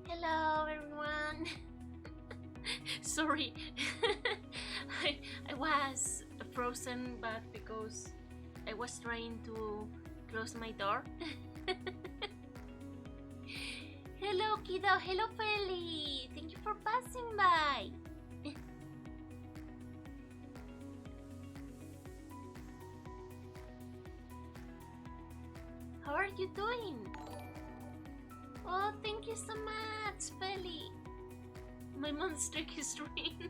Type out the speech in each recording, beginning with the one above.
Hello everyone. Sorry, I was frozen, but because I was trying to close my door. Hello kiddo, hello Feli. Thank you for passing by. How are you doing? Oh, thank you so much, Feli. My monster is ring.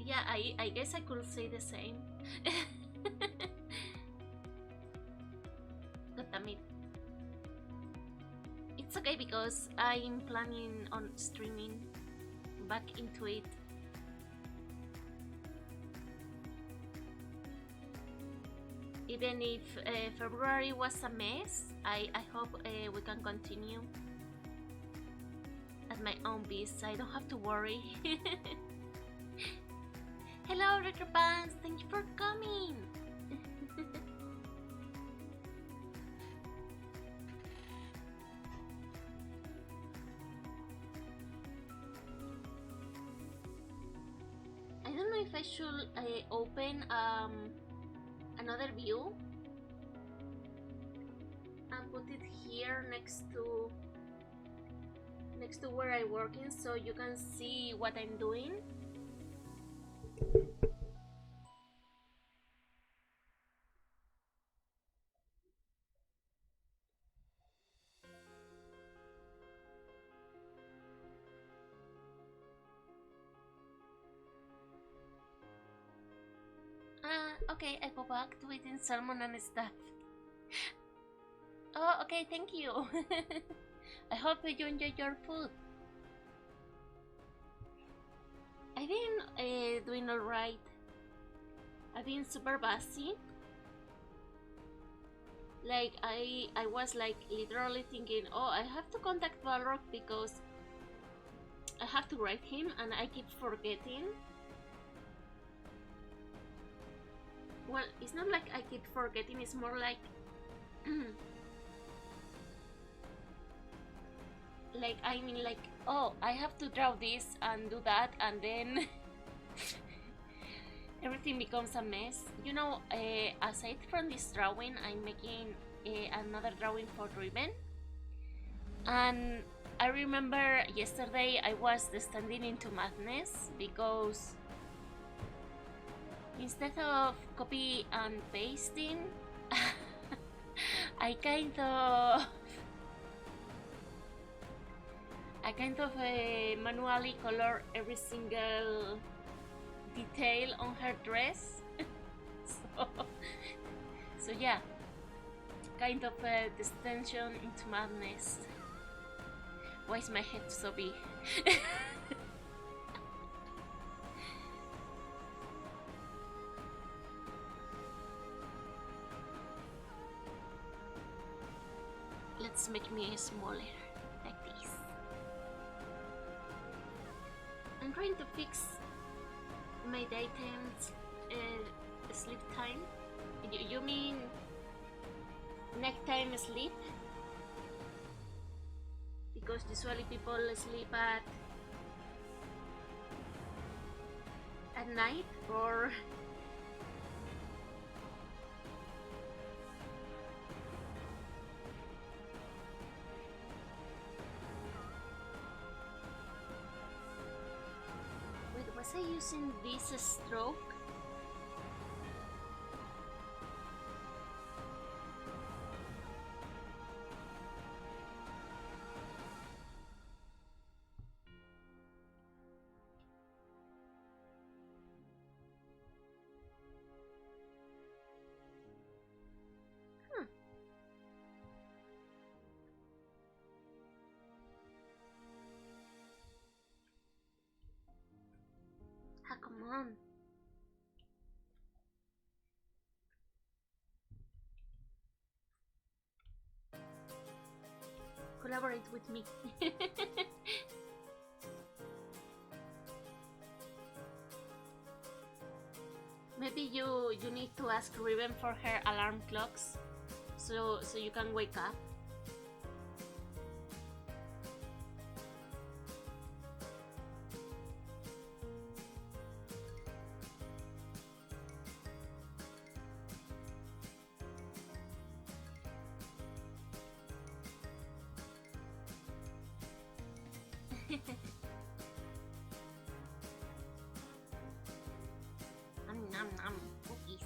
Yeah, I guess I could say the same. God damn it. It's okay because I'm planning on streaming back into it. Even if February was a mess, I hope we can continue at my own pace. I don't have to worry. Hello, Retrobans! Thank you for coming! I don't know if I should open another view and put it here next to where I'm working so you can see what I'm doing. Okay, I go back to eating salmon and stuff. Oh, okay, thank you. I hope you enjoy your food. I've been doing alright. I've been super busy. Like, I was like literally thinking, oh, I have to contact Balrog because I have to write him and I keep forgetting. Well, it's not like I keep forgetting, it's more like like I mean like, oh, I have to draw this and do that, and then everything becomes a mess. You know, aside from this drawing, I'm making another drawing for Ribbon, and I remember yesterday I was descending into madness because instead of copy and pasting, I kind of manually color every single detail on her dress. so yeah, kind of a descension into madness. Why is my head so big? Let's make me smaller, like this. I'm trying to fix my daytime's sleep time. You mean nighttime sleep? Because usually people sleep at night, or wait, was I using this stroke? Come on. Collaborate with me. Maybe you you need to ask Riven for her alarm clocks, so you can wake up. Nom nom cookies.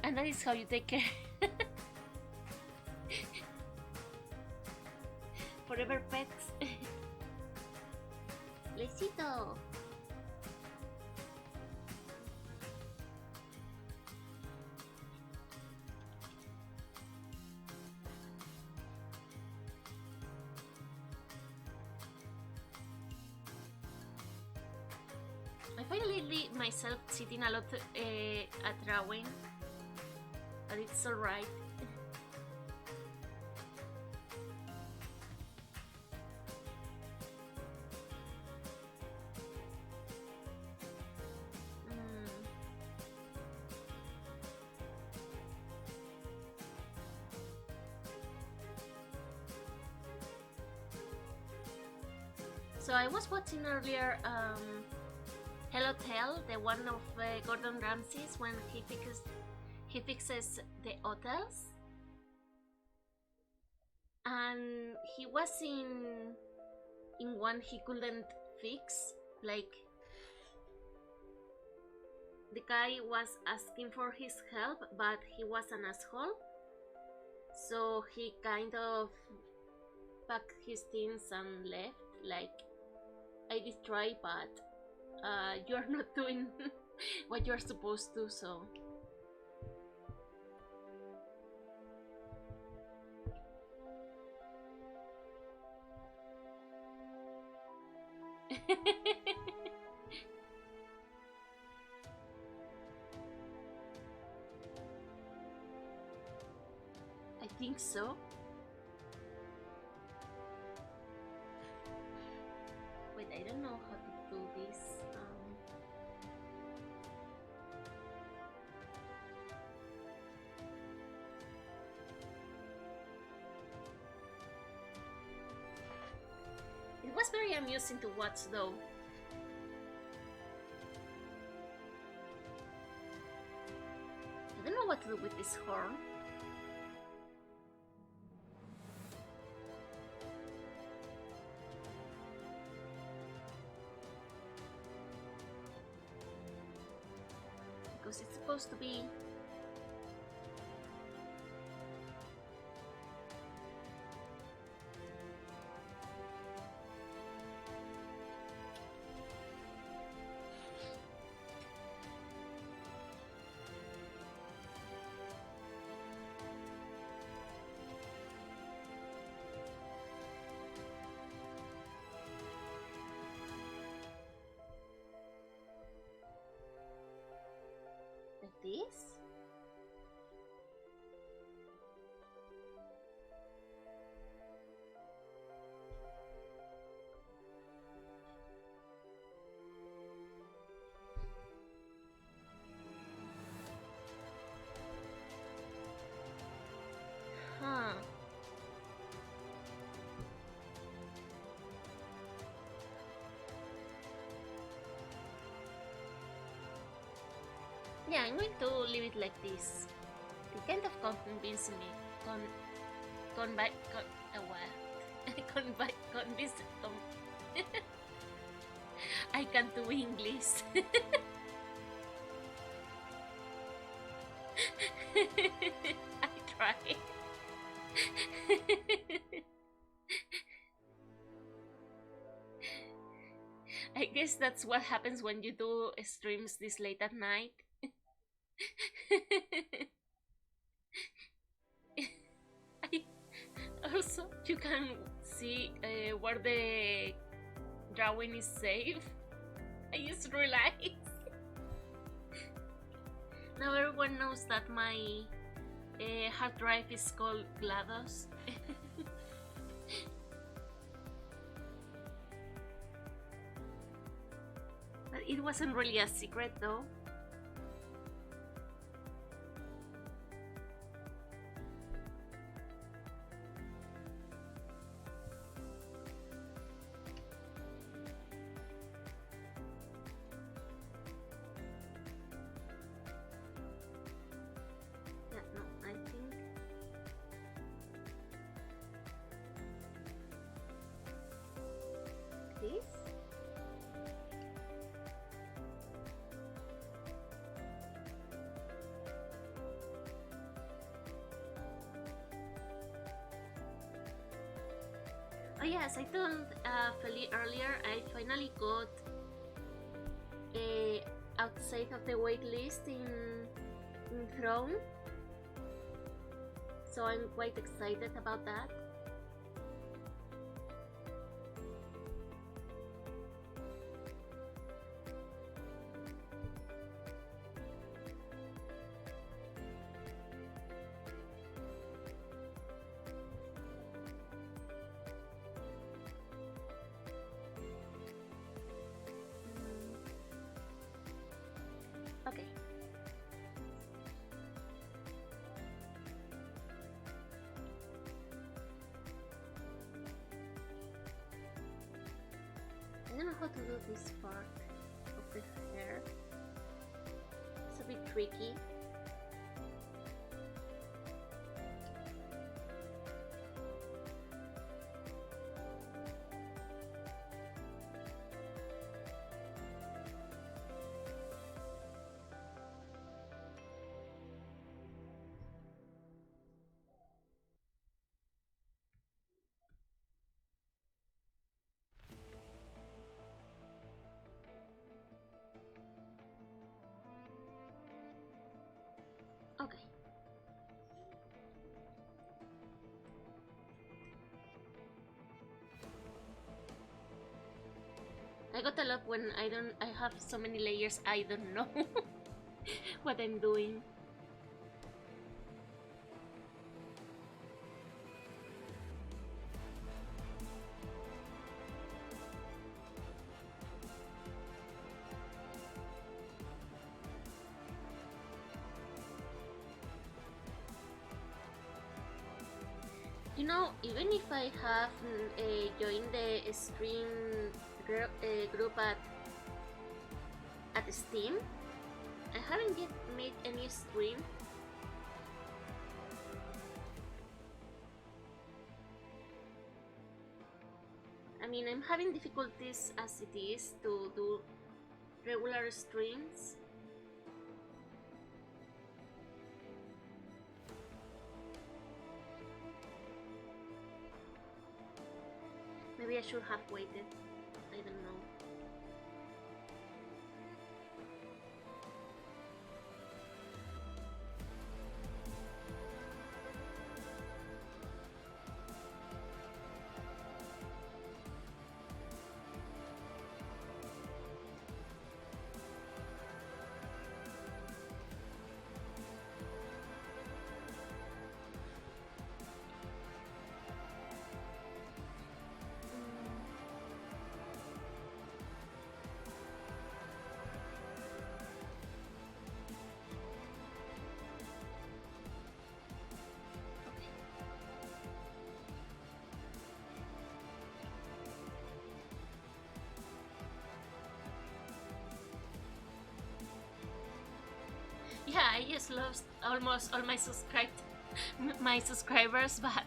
And that is how you take care. Forever pets. Besito. I find lately myself sitting a lot at drawing, but it's alright. So I was watching earlier Hello Tell, the one of Gordon Ramsay's, when he fixes the hotels, and he was in one he couldn't fix. Like, the guy was asking for his help, but he was an asshole, so he kind of packed his things and left. Like, I did try, but you're not doing what you're supposed to, so. I think so. Wait, I don't know how to do this. It was very amusing to watch, though. I don't know what to do with this horn. Because it's supposed to be... like this? Huh. Yeah, I'm going to leave it like this. It kind of convinced me. I can't do English. I try. I guess that's what happens when you do streams this late at night. Also, you can see where the drawing is saved. I just realized. Now everyone knows that my hard drive is called GLaDOS. But it wasn't really a secret though. Oh yes, I told Feli earlier, I finally got outside of the waitlist in Throne. So I'm quite excited about that. Okay. I don't know how to do this part of the hair. It's a bit tricky. Okay. I got a lot when I have so many layers I don't know what I'm doing. You know, even if I have joined the stream group at Steam, I haven't yet made any stream. I mean, I'm having difficulties as it is to do regular streams. Maybe I should have waited. I don't know. Yeah, I just lost almost all my subscribers, but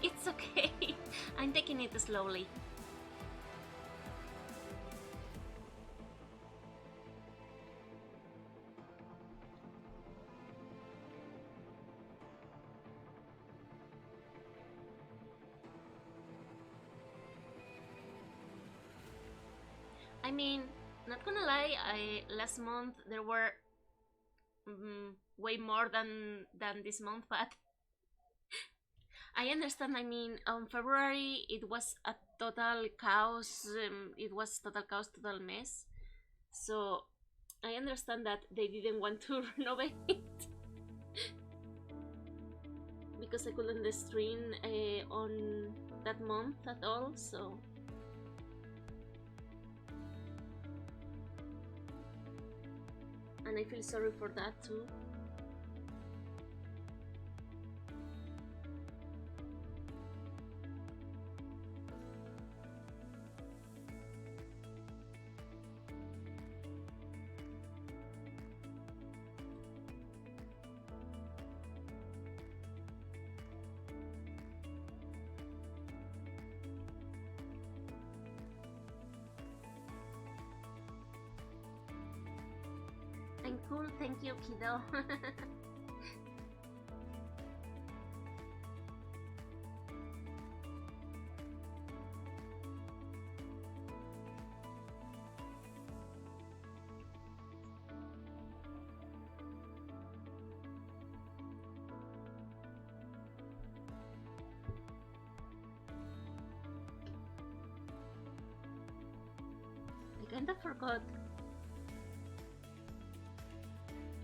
it's okay. I'm taking it slowly. I mean, not gonna lie, last month there were way more than this month, but I understand. I mean, on February it was a total chaos. It was total chaos, total mess. So I understand that they didn't want to renovate because I couldn't stream on that month at all, so and I feel sorry for that too. I'm cool, thank you, kiddo. I kinda forgot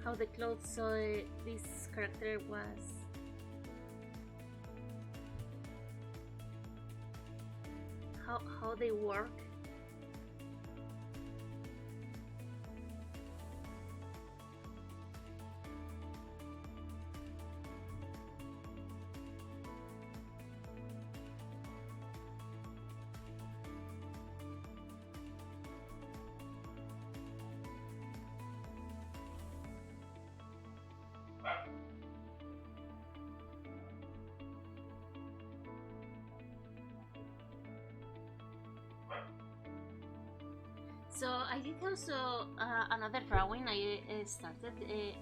how the clothes this character was. How they work. So I did also another drawing I started.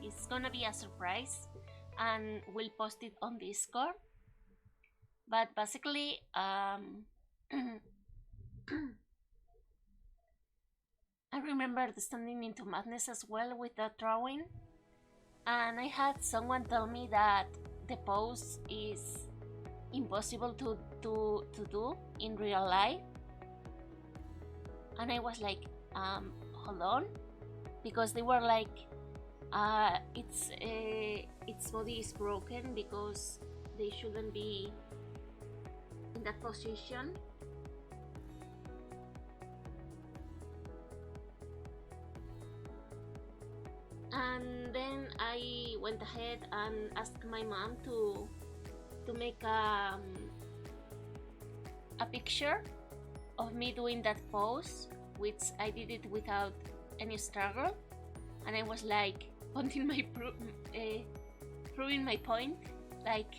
It's gonna be a surprise, and we'll post it on Discord. But basically, I remember standing into madness as well with that drawing, and I had someone tell me that the pose is impossible to do in real life, and I was like, hold on, because they were like, its body is broken because they shouldn't be in that position. And then I went ahead and asked my mom to make a picture of me doing that pose, which I did it without any struggle, and I was like proving my point, like,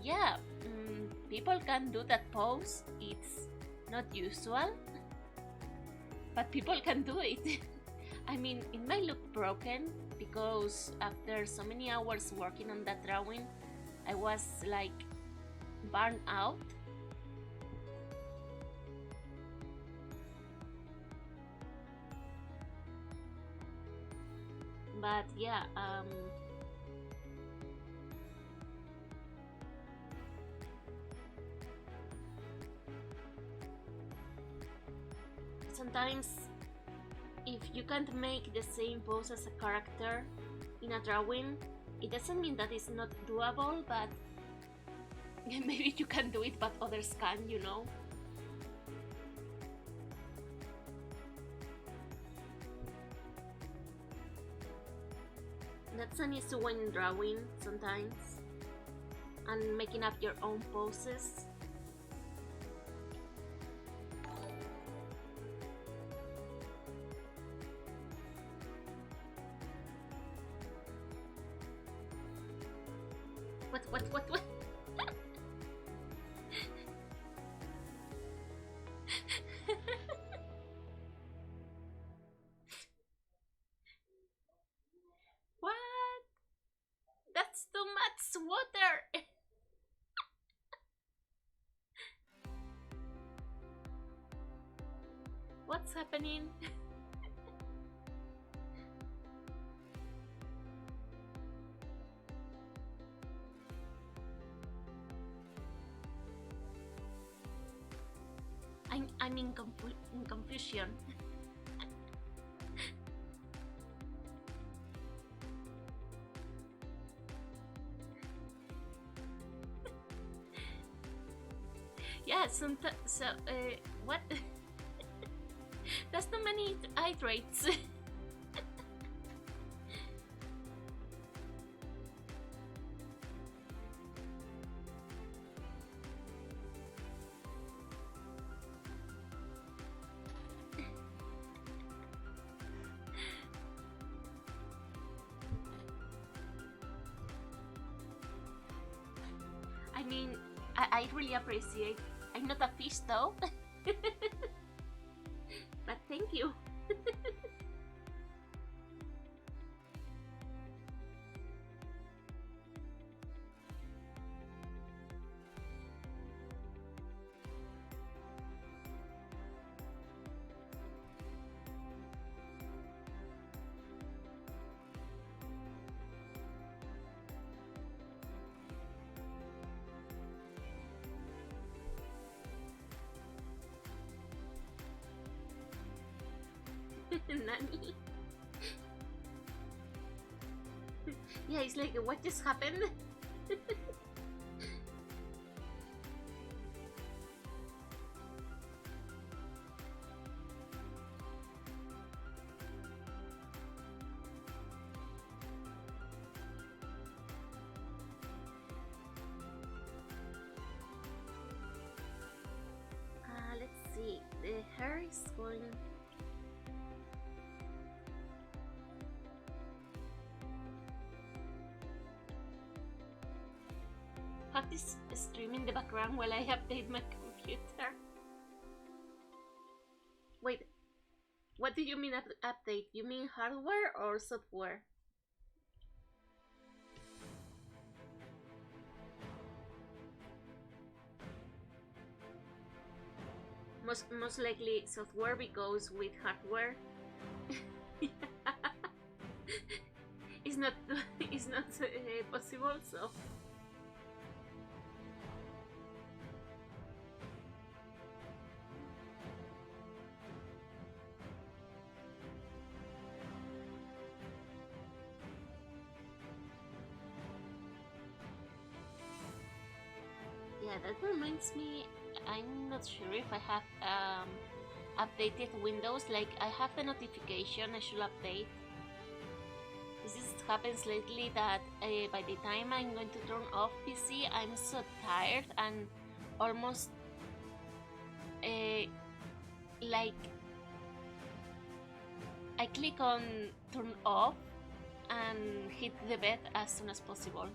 yeah, people can do that pose. It's not usual, but people can do it. I mean, it might look broken because after so many hours working on that drawing, I was like burned out. But yeah, sometimes if you can't make the same pose as a character in a drawing, it doesn't mean that it's not doable, but maybe you can do it but others can, you know. That's an issue when drawing sometimes, and making up your own poses. What? What? That's too much water! What's happening? I'm in confusion. Yeah, sometimes. So, what? That's too many iterates. I mean, I really appreciate. I'm not a fish though, but thank you. Nani? Yeah, it's like, what just happened? Let's see. The hair is going. Have this stream in the background while I update my computer. Wait, what do you mean update? You mean hardware or software? Most likely software because with hardware it's not possible. So yeah, that reminds me. I'm not sure if I have updated Windows. Like I have the notification I should update. This happens lately that by the time I'm going to turn off PC, I'm so tired and almost like I click on turn off and hit the bed as soon as possible.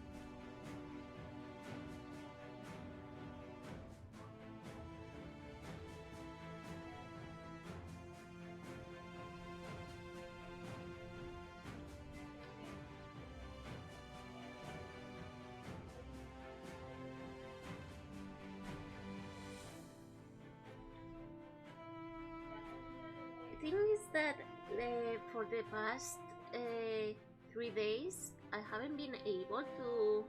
The thing is that for the past 3 days I haven't been able to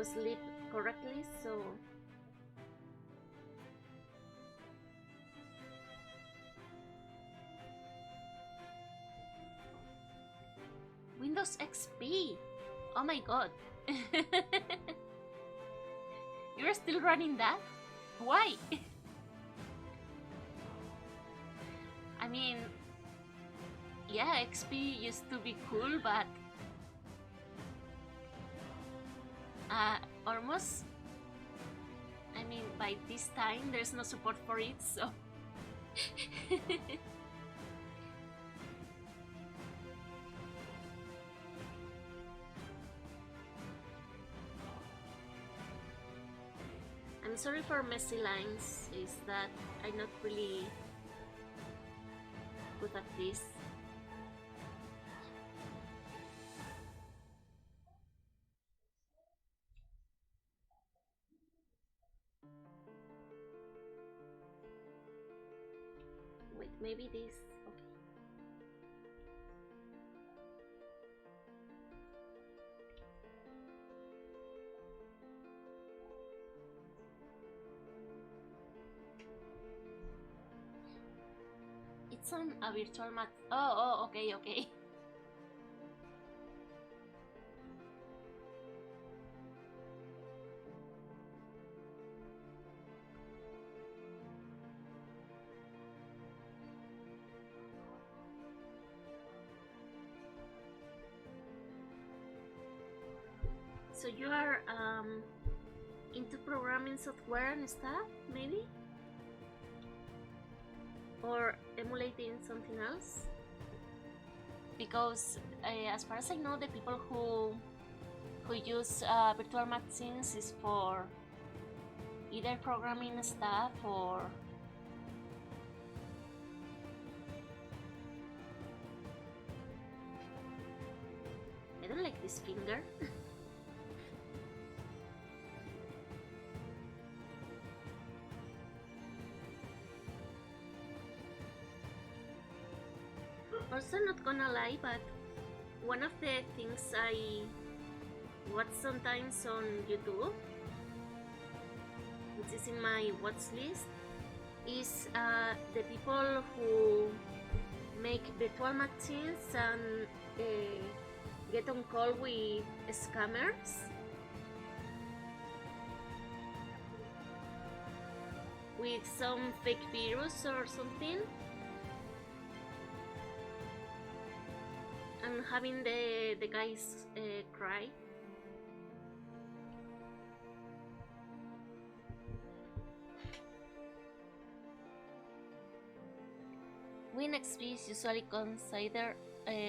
sleep correctly, so Windows XP. Oh my god. You're still running that? Why? I mean, yeah, XP used to be cool, but almost, I mean, by this time there's no support for it, so I'm sorry for messy lines, is that I'm not really good at this. Wait, maybe this. Okay. It's on a virtual mat. Oh, okay, okay. So you are into programming software and stuff, maybe? Or emulating something else? Because as far as I know, the people who use virtual machines is for either programming stuff or I don't like this finger. Also, not gonna lie, but one of the things I watch sometimes on YouTube, which is in my watch list, is the people who make virtual machines and get on call with scammers, with some fake virus or something, and having the guys cry. WinXP is usually considered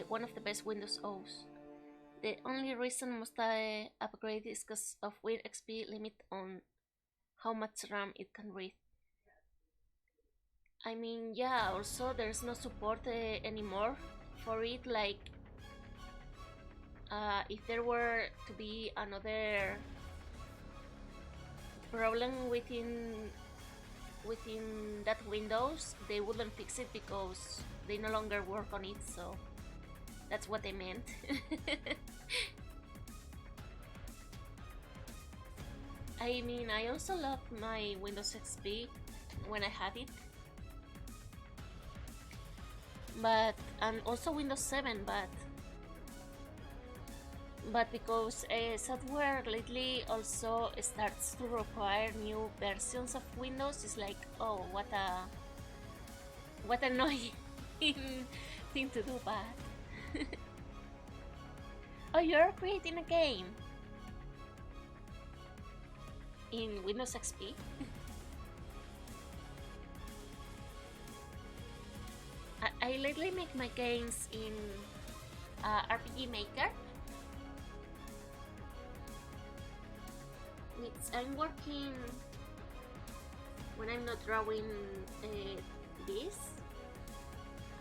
one of the best Windows OS. The only reason most upgrade is because of WinXP limit on how much RAM it can read. I mean, yeah, also there's no support anymore for it, like if there were to be another problem within that Windows, they wouldn't fix it because they no longer work on it, so that's what they meant. I mean, I also loved my Windows XP when I had it, and also Windows 7, but because software lately also starts to require new versions of Windows, it's like, oh, what annoying thing to do, but oh, you're creating a game in Windows XP? I lately make my games in RPG Maker, which I'm working when I'm not drawing this.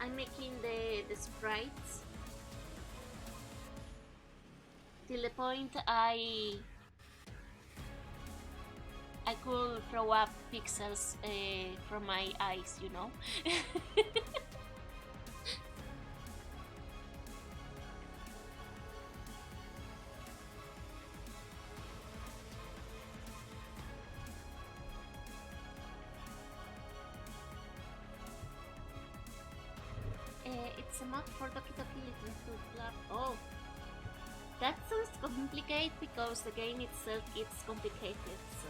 I'm making the sprites till the point I could throw up pixels from my eyes, you know. It's a mod for Doki Doki Little Club. Oh, that sounds complicated because the game itself is complicated, so.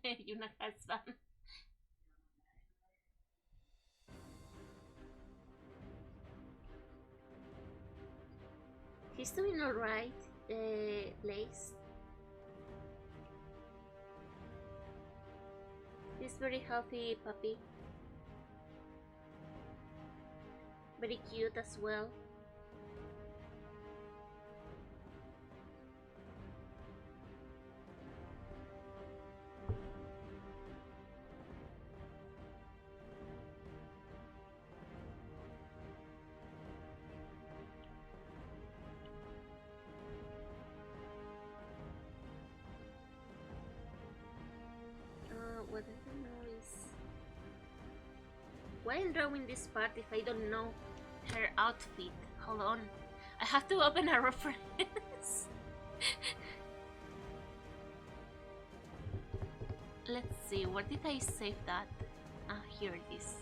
Yuna has fun. He's doing alright, Blaze. He's very healthy puppy. Very cute as well. while drawing this part if I don't know her outfit? Hold on. I have to open a reference. Let's see, where did I save that? Ah, here it is.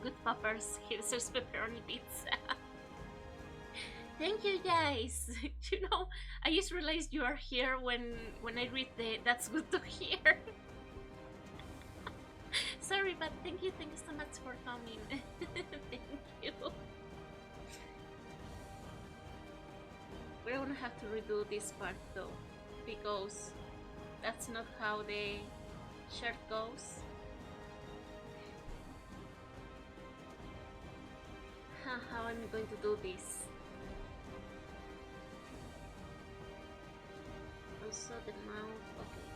Good poppers, here's your pepperoni pizza. Thank you guys. You know, I just realized you are here when I read the that's good to hear. Sorry, but thank you so much for coming. Thank you. We're gonna have to redo this part though, because that's not how the shirt goes. How am I going to do this? Also the mouth, okay.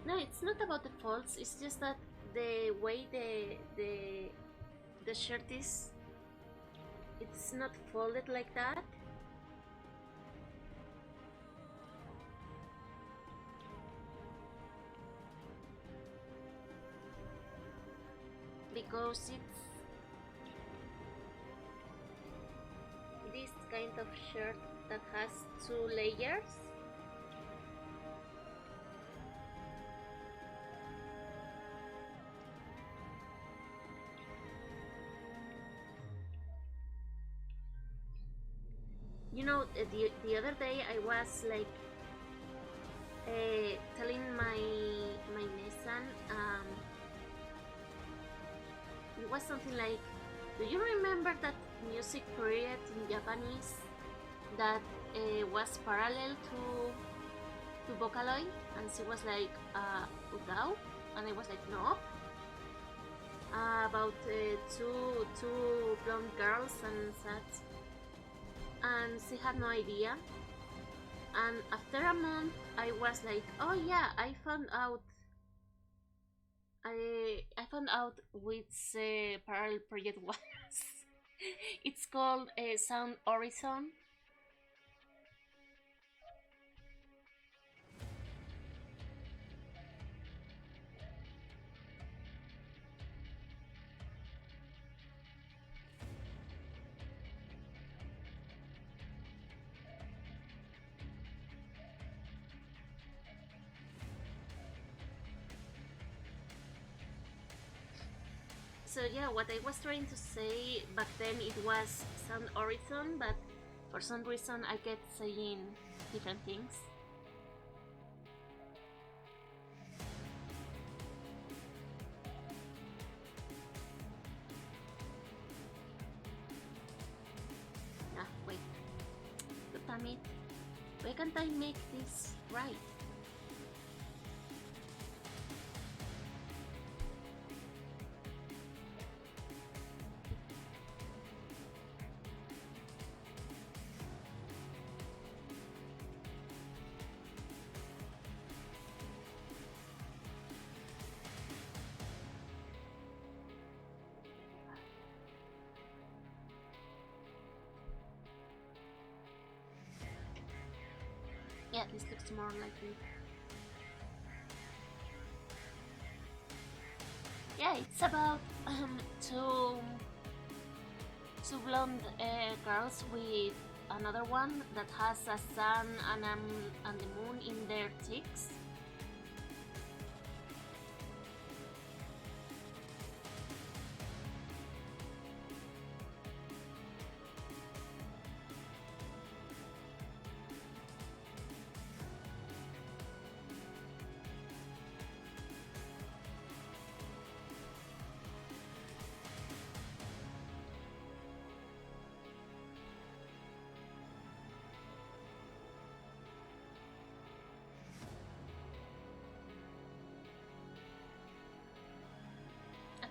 No, it's not about the folds, it's just that the way the shirt is, it's not folded like that. Because it's this kind of shirt that has 2 layers. You know, the other day I was like telling my Nissan, it was something like, do you remember that music period in Japanese that was parallel to Vocaloid? And she was like, Utao? And I was like, no. About two blonde girls and such. And she had no idea. And after a month, I was like, oh yeah, I found out which parallel project was. It's called Sound Horizon. So yeah, what I was trying to say back then, it was Sound Horizon, but for some reason I kept saying different things. Ah, wait. Damn it. Why can't I make this right? Yeah, this looks more like it. Yeah, it's about two blonde girls with another one that has a sun and the moon in their cheeks.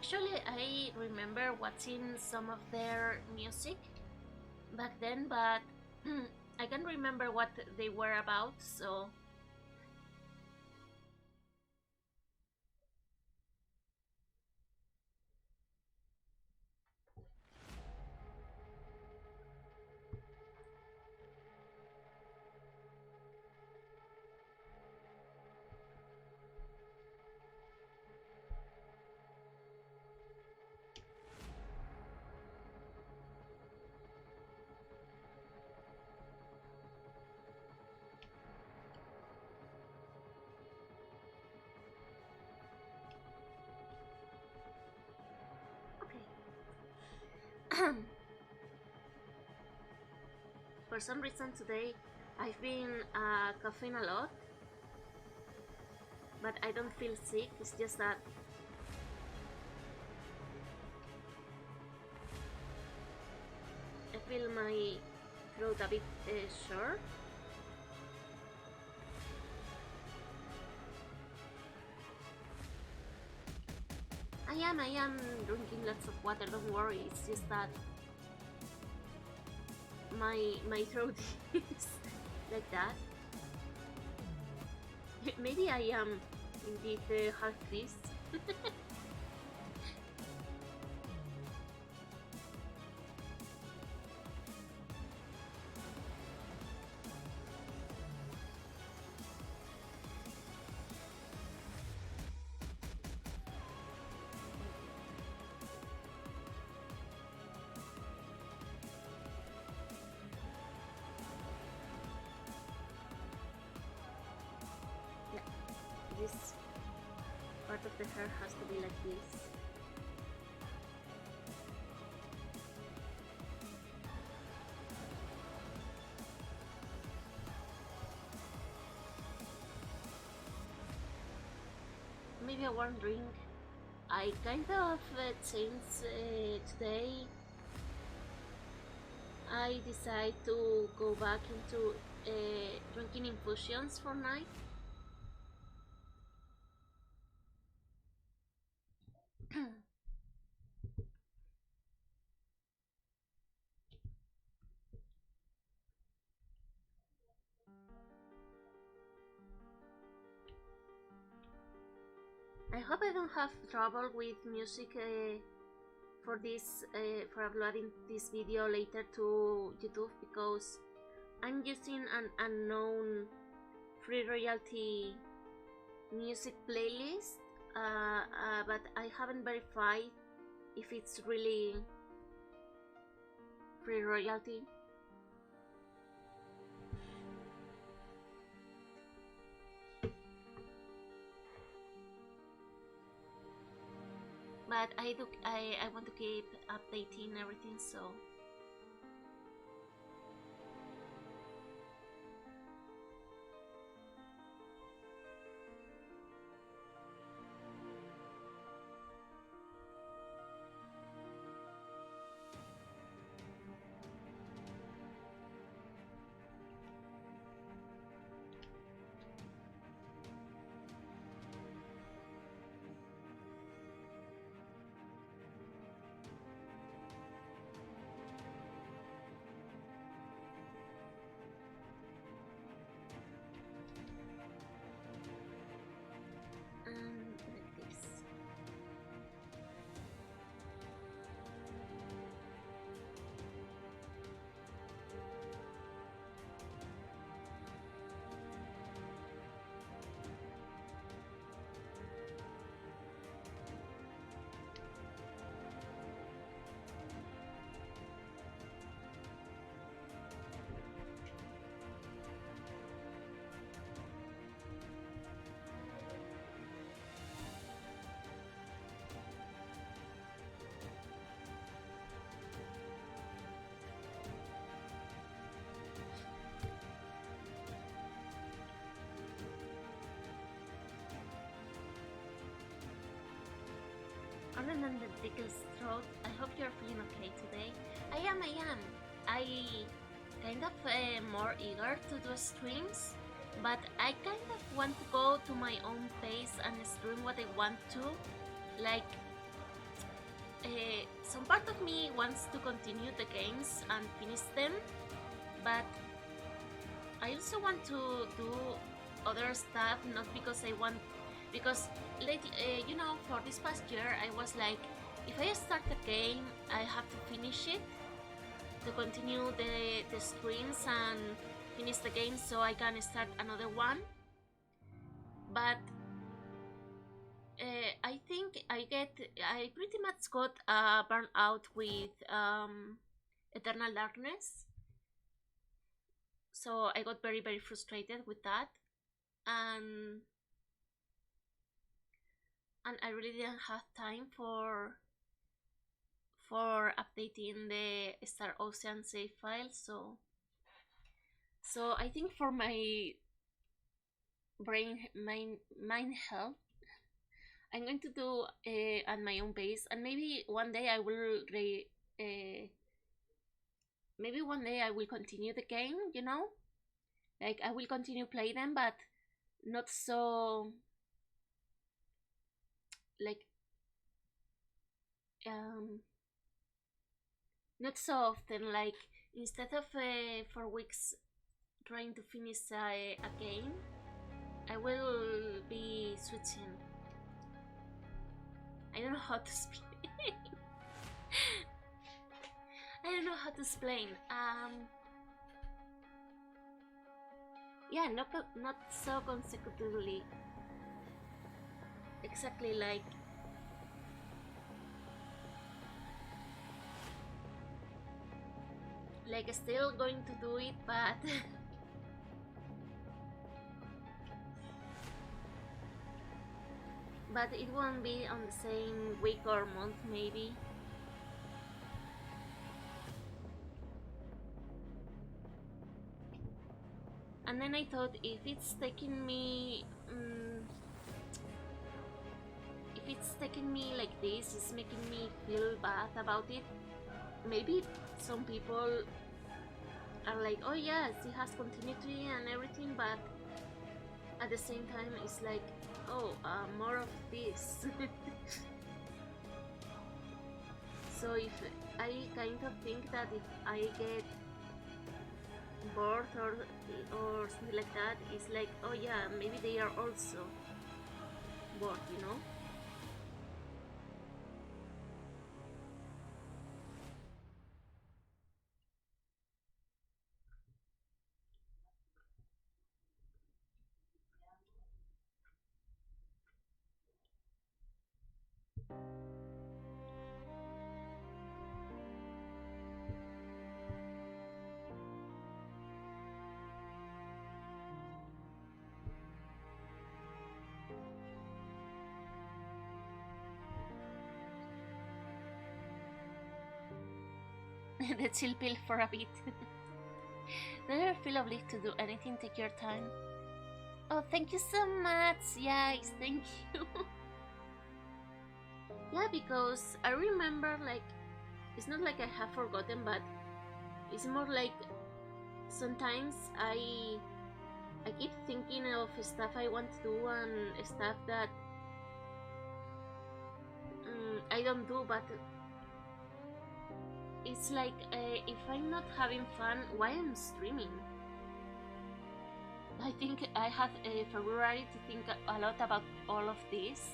Actually, I remember watching some of their music back then, but I can't remember what they were about, so. Okay. For some reason today, I've been coughing a lot, but I don't feel sick. It's just that I feel my throat a bit short. I am drinking lots of water. Don't worry. It's just that my throat is like that. Maybe I am indeed half this. This part of the hair has to be like this. Maybe a warm drink. I kind of changed today. I decided to go back into drinking infusions for night. I hope I don't have trouble with music for this for uploading this video later to YouTube, because I'm using an unknown free royalty music playlist, but I haven't verified if it's really free royalty. But I want to keep updating everything, so. Like this. Other than the biggest throat, I hope you're feeling okay today. I am. I kind of more eager to do streams, but I kind of want to go to my own pace and stream what I want to. Like, some part of me wants to continue the games and finish them, but I also want to do other stuff, not because I want, because you know, for this past year I was like, if I start the game I have to finish it to continue the streams and finish the game so I can start another one. But I think I pretty much got burned out with Eternal Darkness, so I got very frustrated with that, and I really didn't have time for updating the Star Ocean save file. So I think for my mind health, I'm going to do at my own pace, and maybe one day I will maybe one day I will continue the game, you know, like I will continue play them, but not so like not so often. Like instead of 4 weeks trying to finish a game, I will be switching. I don't know how to explain. I don't know how to explain. Yeah, not so consecutively. Exactly like still going to do it, but but it won't be on the same week or month, maybe. And then I thought, if it's taking me like this, it's making me feel bad about it. Maybe some people are like, oh yeah, it has continuity and everything, but at the same time it's like, oh, more of this. So if I kind of think that if I get bored or something like that, it's like, oh yeah, maybe they are also bored, you know. The chill pill for a bit. Don't ever feel obliged to do anything, take your time. Oh, thank you so much. Yes, thank you. Yeah, because I remember, like, it's not like I have forgotten, but it's more like sometimes I keep thinking of stuff I want to do and stuff that I don't do, but it's like, if I'm not having fun, why I'm streaming? I think I had February to think a lot about all of this.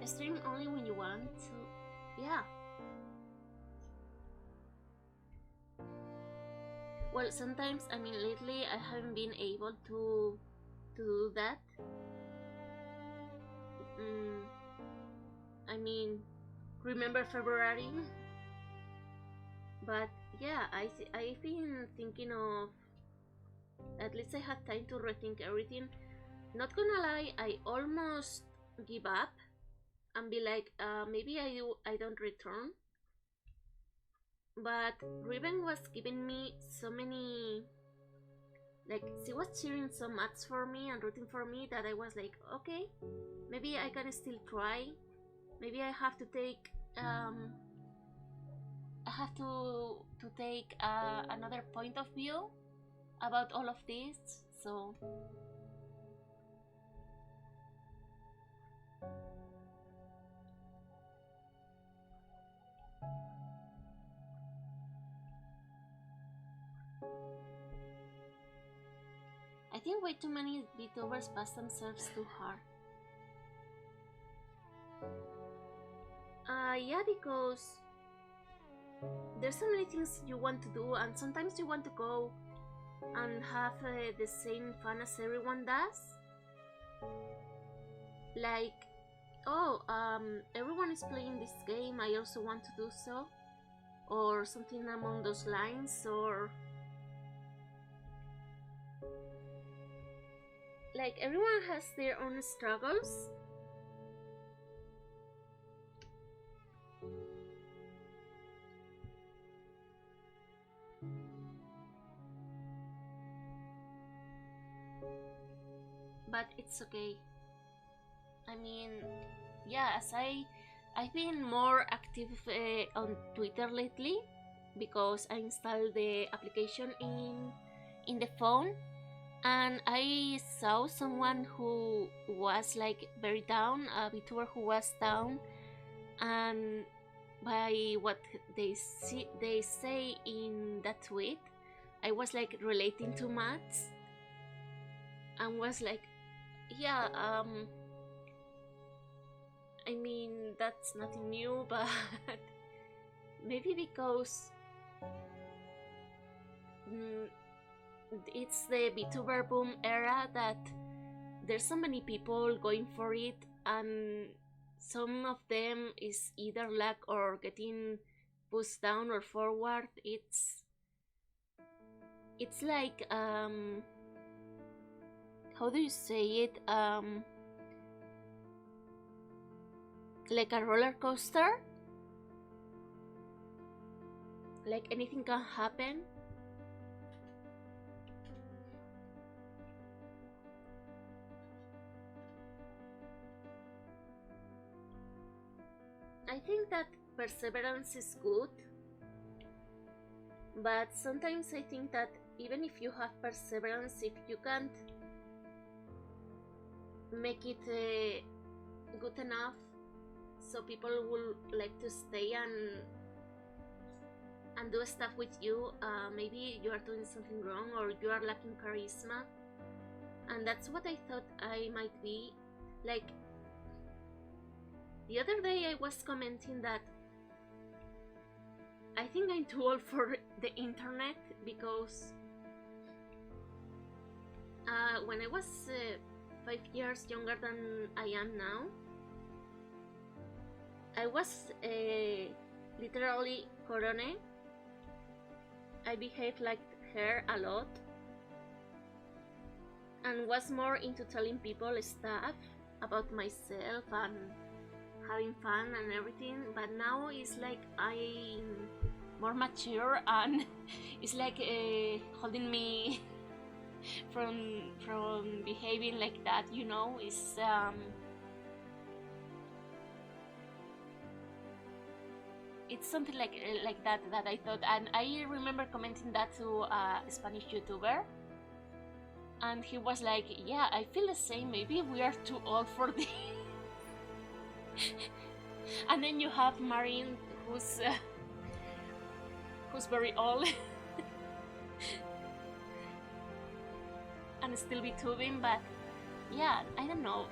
Stream only when you want to, yeah. Well, sometimes, I mean, lately I haven't been able to do that. I mean, remember February? But yeah, I've been thinking of, at least I had time to rethink everything. not gonna lie, I almost give up and be like, maybe I don't return. But Riven was giving me so many, like, she was cheering so much for me and rooting for me that I was like, okay, maybe I can still try. Maybe I have to take another point of view about all of this. So I think way too many VTubers pass themselves too hard. Yeah, because there's so many things you want to do, and sometimes you want to go and have the same fun as everyone does. Like, oh, everyone is playing this game, I also want to do so, or something along those lines, or like everyone has their own struggles. But it's okay. I mean, yeah, as I've been more active on Twitter lately because I installed the application in the phone, and I saw someone who was like very down, a VTuber who was down, and by what they say in that tweet, I was like relating too much, and was like, yeah, I mean, that's nothing new, but maybe because it's the VTuber boom era that there's so many people going for it, and some of them is either luck or getting pushed down or forward. It's like how do you say it, like a roller coaster, like anything can happen. I think that perseverance is good, but sometimes I think that even if you have perseverance, if you can't make it good enough so people will like to stay and do stuff with you, maybe you are doing something wrong or you are lacking charisma. And that's what I thought I might be. Like, the other day I was commenting that I think I'm too old for the internet, because when I was 5 years younger than I am now, I was literally Corone. I behaved like her a lot and was more into telling people stuff about myself and having fun and everything, but now it's like I'm more mature and it's like holding me from behaving like that, you know. It's something like that I thought, and I remember commenting that to a Spanish YouTuber, and he was like, yeah, I feel the same, maybe we are too old for this. And then you have Marin, who's very old and still VTubing, but yeah, I don't know.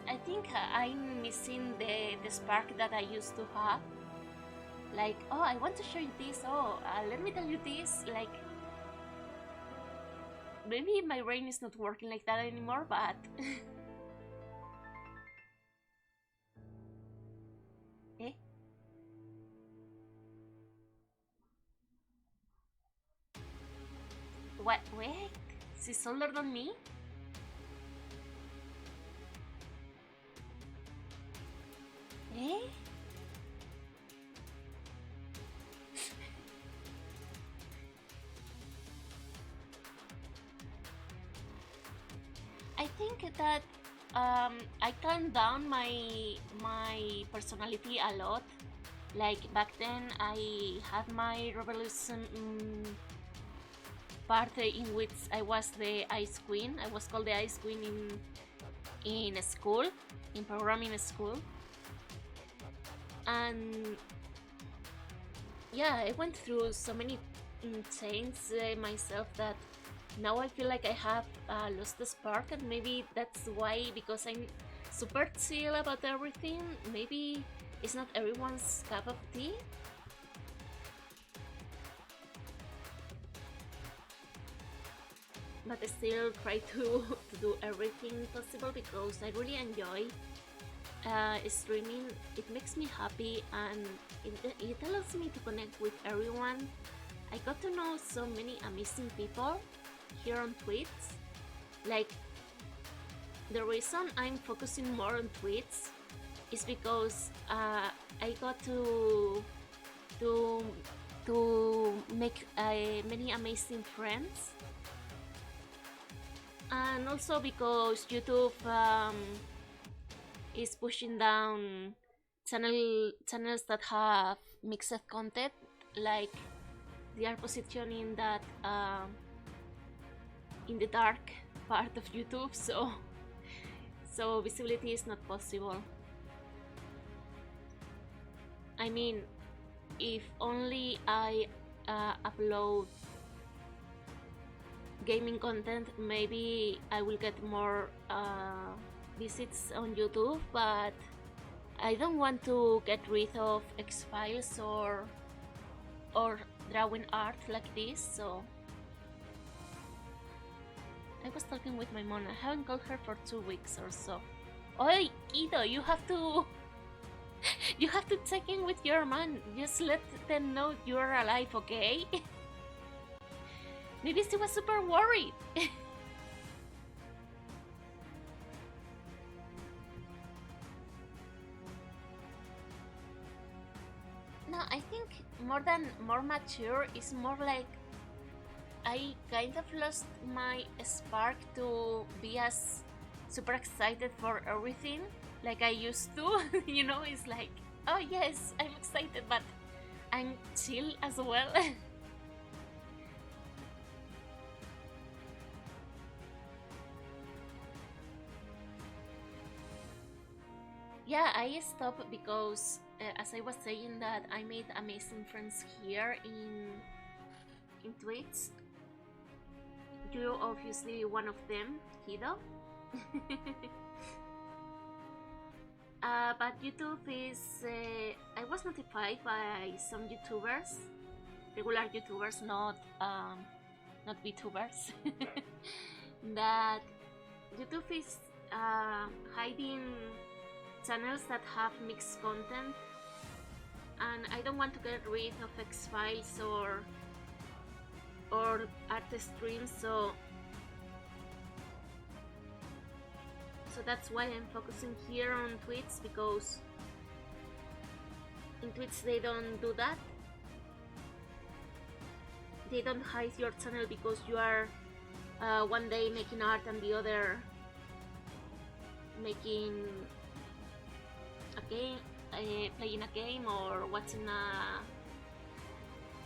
I think I'm missing the spark that I used to have. Like, oh, I want to show you this, oh, let me tell you this, like, maybe my brain is not working like that anymore, but eh? What? Wait, she's older than me? Eh? I think that I calmed down my personality a lot. Like back then, I had my rebellion part in which I was the Ice Queen. I was called the Ice Queen in school, in programming school, and yeah, I went through so many changes myself that now I feel like I have lost the spark, and maybe that's why, because I'm super chill about everything, maybe it's not everyone's cup of tea. But I still try to do everything possible because I really enjoy streaming. It makes me happy, and it allows me to connect with everyone. I got to know so many amazing people here on Twitch. Like, the reason I'm focusing more on Twitch is because I got to make many amazing friends, and also because YouTube is pushing down channels that have mixed content, like they are positioning that in the dark part of YouTube, so visibility is not possible. I mean, if only I upload gaming content, maybe I will get more visits on YouTube, but I don't want to get rid of X-Files or drawing art like this, so I was talking with my mom. I haven't called her for 2 weeks or so. Oi, Kido, you have to check in with your mom. Just let them know you're alive, okay? Maybe she was super worried. No, I think more mature is more like I kind of lost my spark to be as super excited for everything like I used to. You know, it's like, oh yes, I'm excited, but I'm chill as well. Yeah, I stopped because, as I was saying, that I made amazing friends here in Twitch. You're obviously one of them, Kido. But YouTube is... I was notified by some YouTubers, regular YouTubers, not VTubers, that YouTube is hiding channels that have mixed content, and I don't want to get rid of X-Files or art streams, so that's why I'm focusing here on Twitch, because in Twitch they don't do that. They don't hide your channel because you are one day making art and the other making a game, playing a game or watching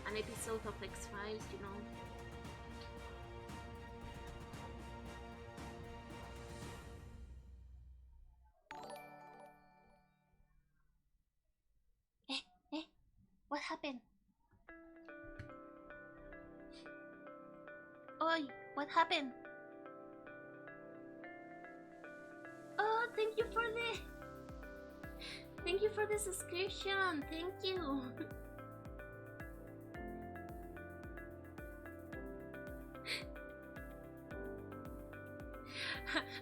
an episode of X-Files, you know. What happened? Oi, what happened? Oh, thank you for the subscription. Thank you.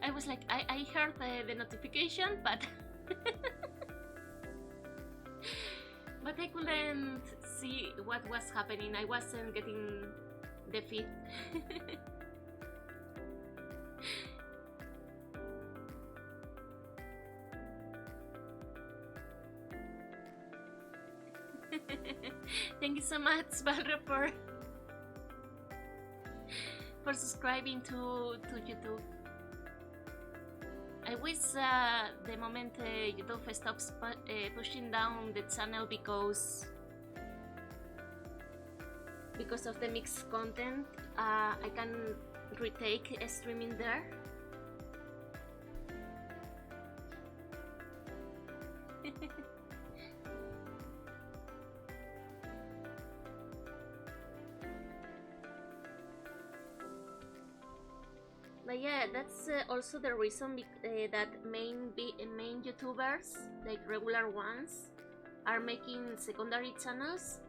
I was like, I heard the notification, but but I couldn't see what was happening. I wasn't getting the feed. Thank you so much, Valra, for subscribing to YouTube. I wish the moment YouTube stops pushing down the channel because of the mixed content, I can retake streaming there. But yeah, that's also the reason that main YouTubers, like regular ones, are making secondary channels,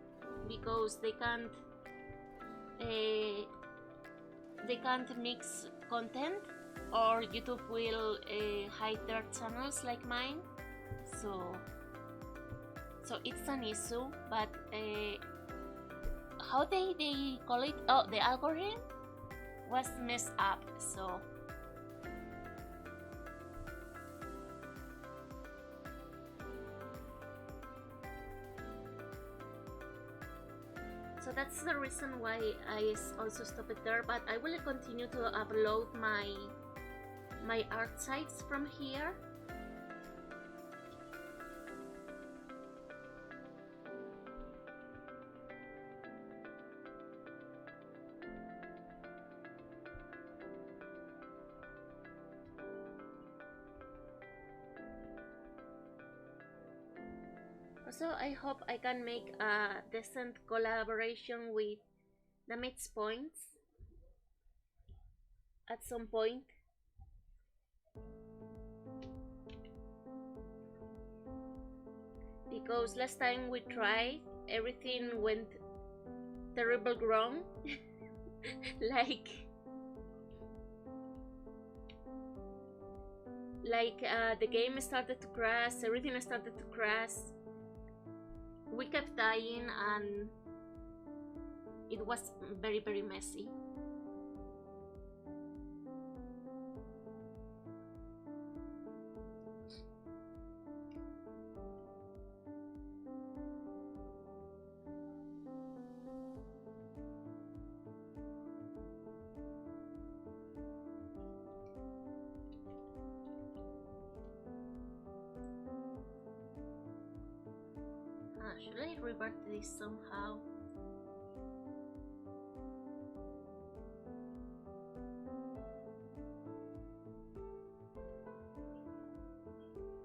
because they can't mix content, or YouTube will hide their channels like mine. So it's an issue. But how they call it? Oh, the algorithm was messed up. So that's the reason why I also stopped it there. But I will continue to upload my art sites from here. Also, I hope I can make a decent collaboration with the Mix Points at some point. Because last time we tried, everything went terrible wrong. the game started to crash, everything started to crash. We kept dying and it was very, very messy. Should I revert this somehow?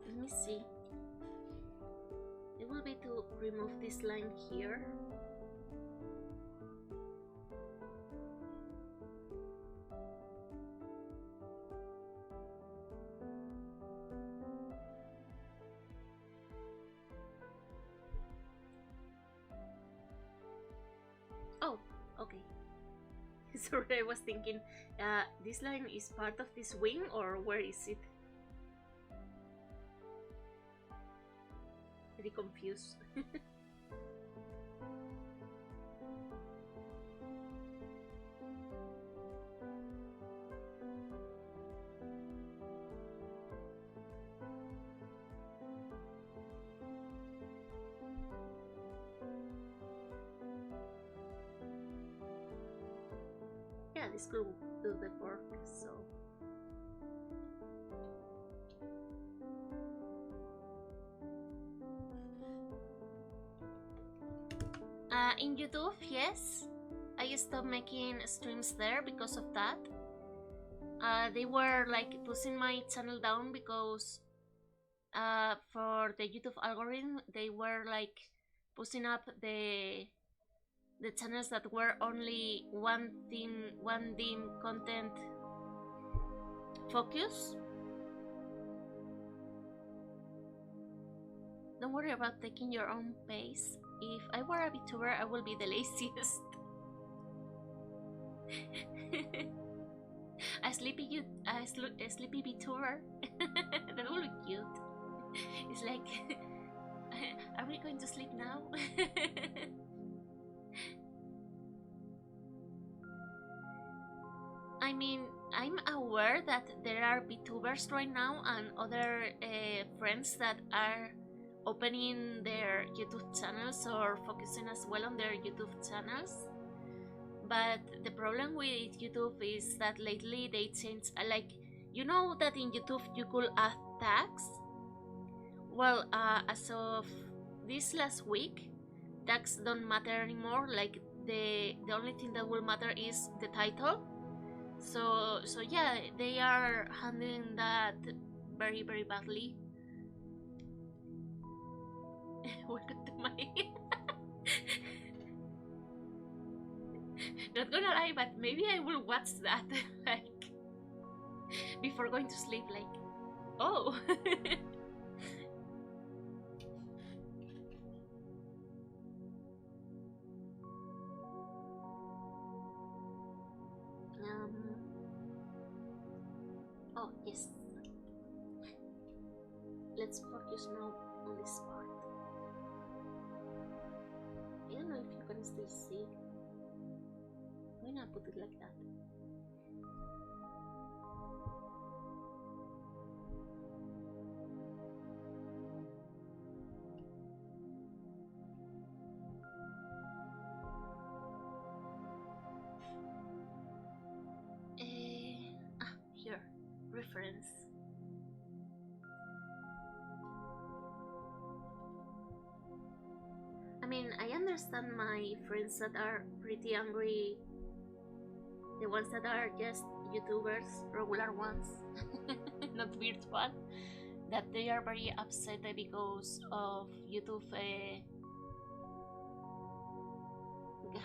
Let me see. It will be to remove this line here. Oh, okay. Sorry, I was thinking, this line is part of this wing, or where is it? Very confused. Yeah, this could do the work, so. In YouTube, yes, I stopped making streams there because of that. They were like pushing my channel down because for the YouTube algorithm, they were like pushing up the channels that were only one theme content focus. Don't worry about taking your own pace. If I were a VTuber, I will be the laziest. a sleepy VTuber. That would be cute. It's like, are we going to sleep now? I mean, I'm aware that there are VTubers right now and other friends that are opening their YouTube channels or focusing as well on their YouTube channels. But the problem with YouTube is that lately they changed, like, you know that in YouTube you could add tags? Well, as of this last week, tags don't matter anymore. Like, the only thing that will matter is the title. So yeah, they are handling that very, very badly. Welcome to my not gonna lie, but maybe I will watch that like before going to sleep, like, oh. Oh yes, let's focus now on this part. I don't know if you can still see. I'm gonna put it like that. Here, reference. I mean, I understand my friends that are pretty angry, the ones that are just YouTubers, regular ones, not virtual, that they are very upset because of YouTube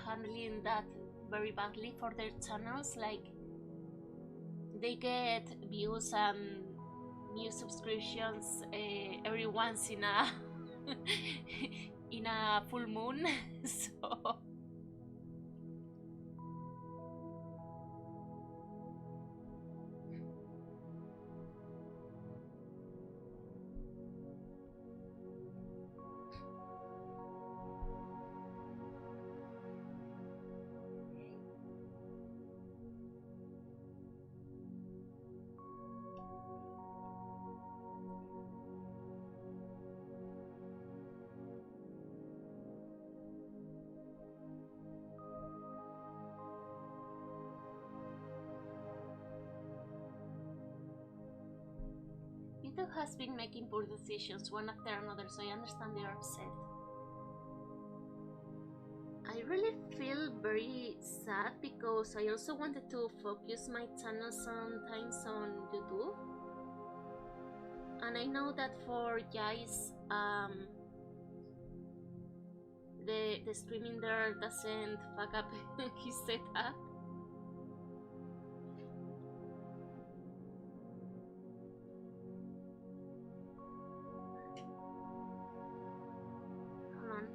handling that very badly for their channels. Like, they get views and new subscriptions every once in a in a full moon. So YouTube has been making poor decisions one after another, so I understand they are upset. I really feel very sad because I also wanted to focus my channel sometimes on YouTube. And I know that for Jais, the streaming there doesn't fuck up his setup. Hold on.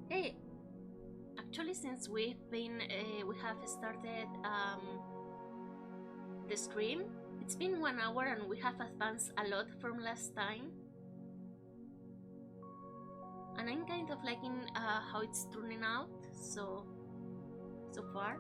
Hey, actually, since we have started the stream, it's been 1 hour and we have advanced a lot from last time. And I'm kind of liking how it's turning out so far.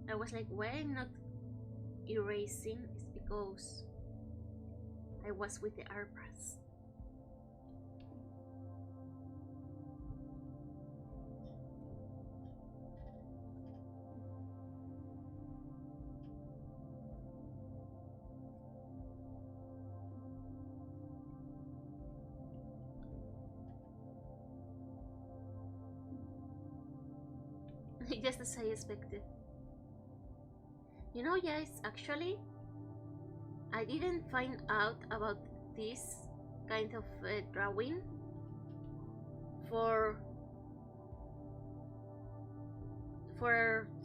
I was like, why I'm not erasing? It's because I was with the airbrush. Just as I expected. You know, guys, actually, I didn't find out about this kind of drawing for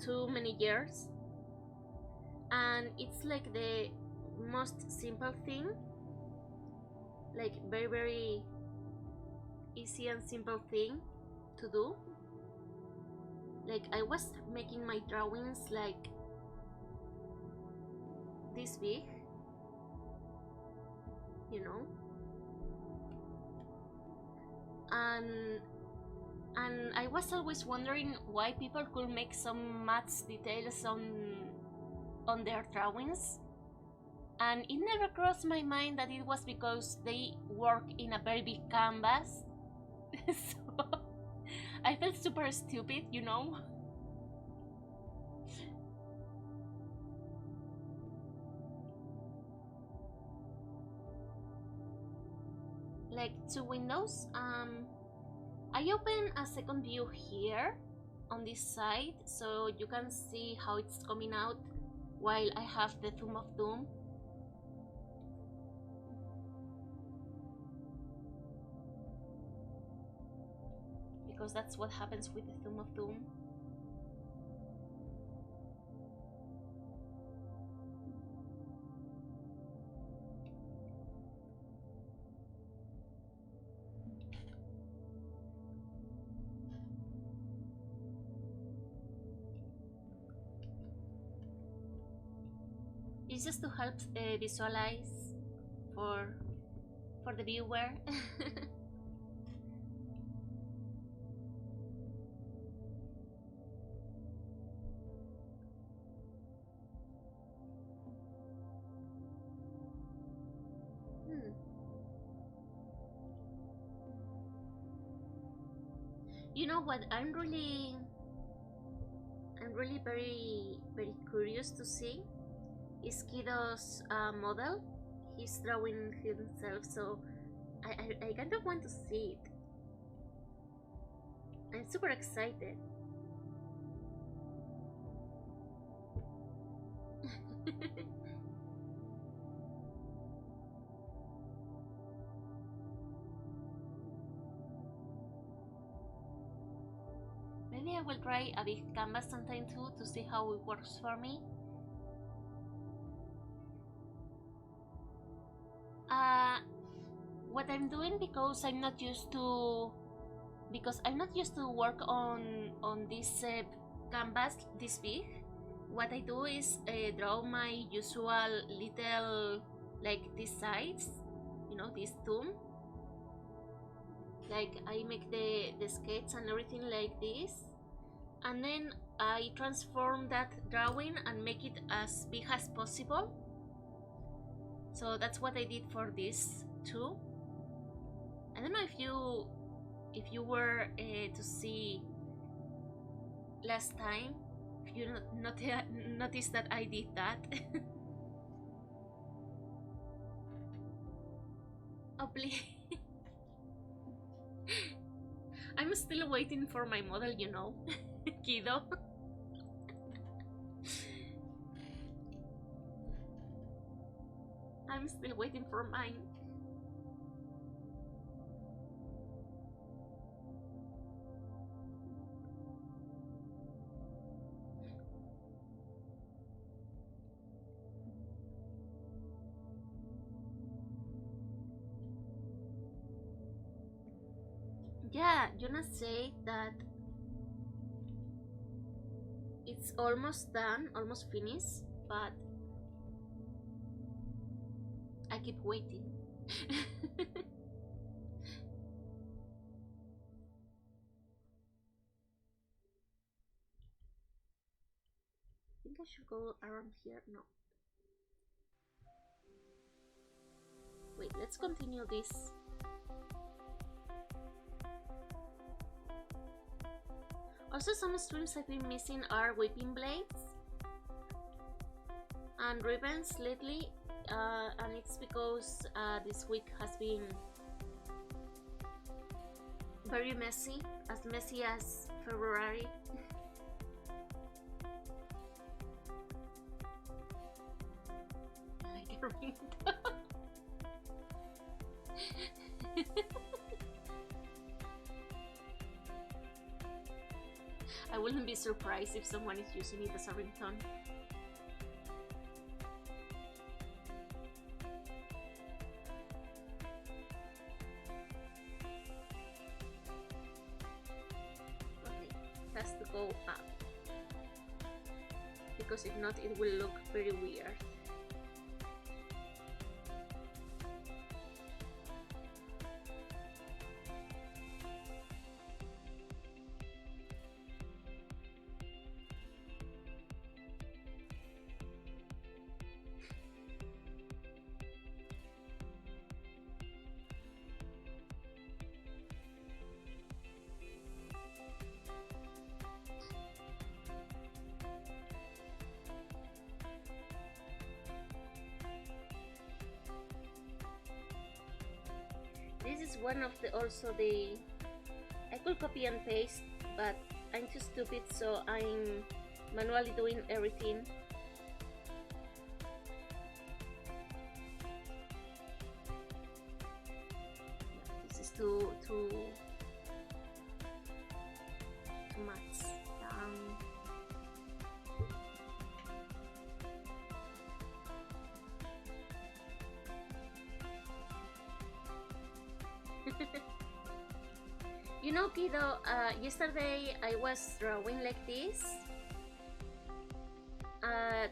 too many years, and it's like the most simple thing, like very easy and simple thing to do. Like I was making my drawings like this big, you know, and I was always wondering why people could make some math details on their drawings, and it never crossed my mind that it was because they work in a very big canvas. So I felt super stupid, you know. Like 2 windows. I open a second view here on this side so you can see how it's coming out while I have the Thumb of Doom. Because that's what happens with the Thumb of Doom. It's just to help visualize for the viewer. You know what? I'm really very curious to see is Kido's model. He's drawing himself, so I kind of want to see it. I'm super excited. Maybe I will try a big canvas sometime too to see how it works for me. What I'm doing, because I'm not used to work on this canvas this big. What I do is draw my usual little, like these sides, you know, this tomb. Like I make the sketch and everything like this, and then I transform that drawing and make it as big as possible. So that's what I did for this too. I don't know if you were to see last time, if you noticed that I did that. Oh please. I'm still waiting for my model, you know. Kido. I'm still waiting for mine. Yeah, Jonas said that it's almost done, almost finished, but I keep waiting. I think I should go around here. No. Wait, let's continue this. Also, some streams I've been missing are whipping blades and ribbons lately, and it's because this week has been very messy as February. determined. I wouldn't be surprised if someone is using it as a ringtone. Okay, it has to go up. Because if not, it will look very weird. This is one of the I could copy and paste, but I'm too stupid, so I'm manually doing everything. This is too much. You know, kiddo, yesterday I was drawing like this. I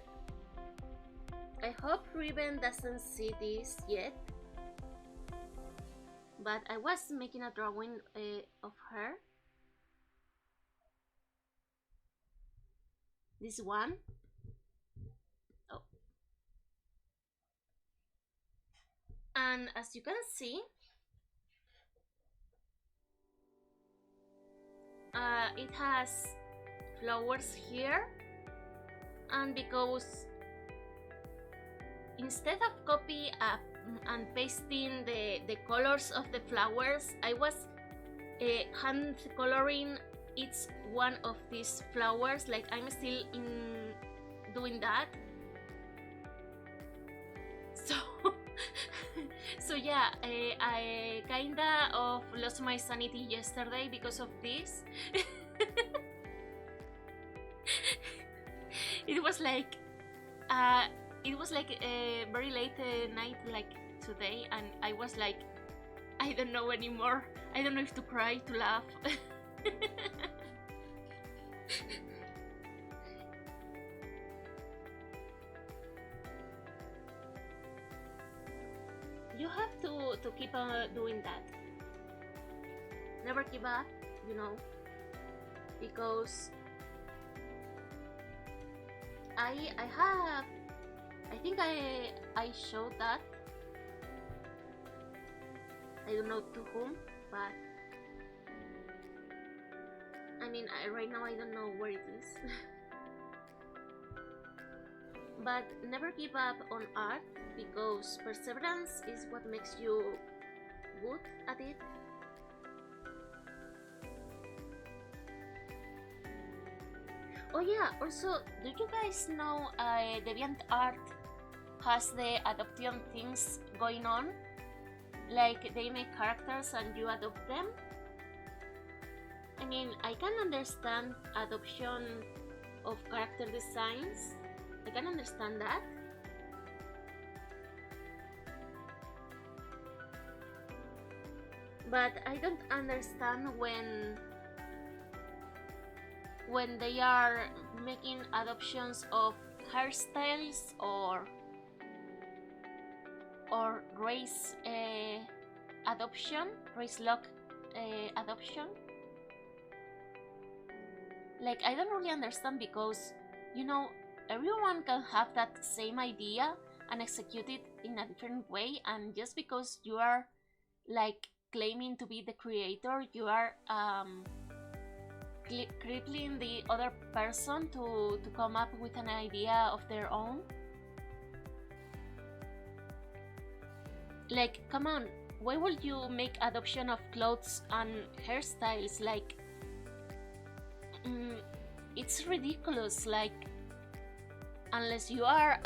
hope Riven doesn't see this yet, but I was making a drawing of her. This one. Oh. And as you can see, it has flowers here, and because instead of copy and pasting the colors of the flowers, I was hand coloring each one of these flowers. Like I'm still doing that. So yeah, I kinda lost my sanity yesterday because of this. It was like very late night, like today, and I was like, I don't know anymore. I don't know if to cry, to laugh. You have to keep doing that. Never give up, you know, because I think I showed that. I don't know to whom, but I mean, right now I don't know where it is. But never give up on art, because perseverance is what makes you good at it. Oh yeah, also, do you guys know DeviantArt has the adoption things going on? Like they make characters and you adopt them? I mean, I can understand adoption of character designs. I can understand that. But I don't understand when they are making adoptions of hairstyles or race adoption, race lock adoption. Like, I don't really understand, because, you know, everyone can have that same idea and execute it in a different way, and just because you are like claiming to be the creator, you are crippling the other person to come up with an idea of their own. Like, come on, why would you make adoption of clothes and hairstyles? Like, it's ridiculous. Like, unless you are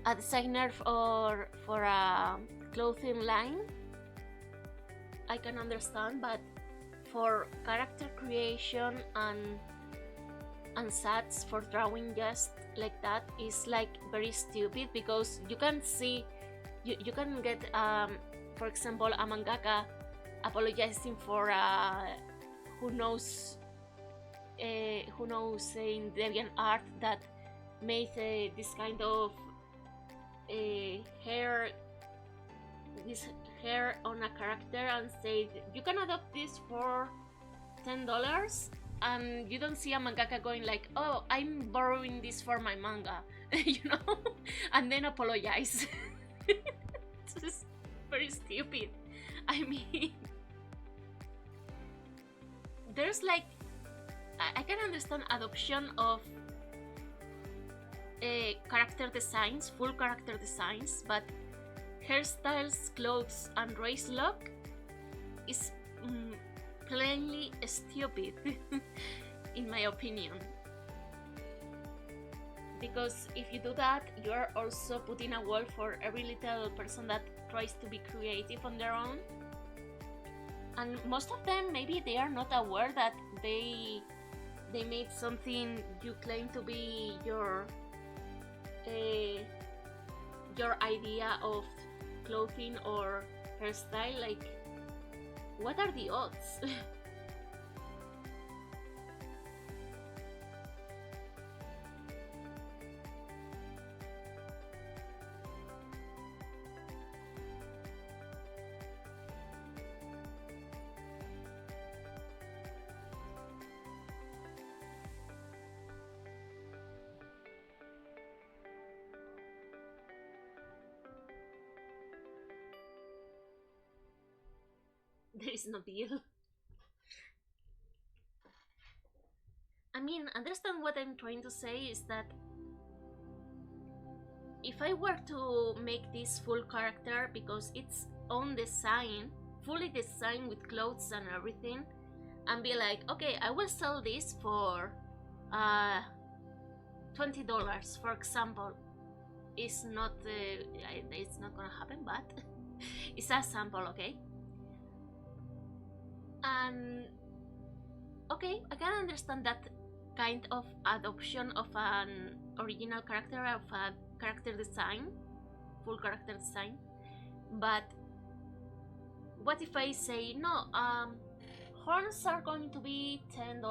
a designer for a clothing line, I can understand, but for character creation and sets for drawing just like that is like very stupid, because you can see you can get for example a mangaka apologizing for who knows in DeviantArt that made this kind of hair on a character and said you can adopt this for $10, and you don't see a mangaka going like, oh, I'm borrowing this for my manga, you know, and then apologize. It's just very stupid. I mean, there's like, I can understand adoption of character designs, full character designs, but hairstyles, clothes, and race look is plainly stupid, in my opinion. Because if you do that, you're also putting a wall for every little person that tries to be creative on their own. And most of them, maybe they are not aware that they made something you claim to be your idea of clothing or hairstyle. Like, what are the odds? There is no deal. I mean, understand what I'm trying to say is that if I were to make this full character because it's own design, fully designed with clothes and everything, and be like, okay, I will sell this for $20, for example. It's not gonna happen, but it's a sample, okay? And okay, I can understand that kind of adoption of an original character, of a character design, full character design. But what if I say no? Horns are going to be $10.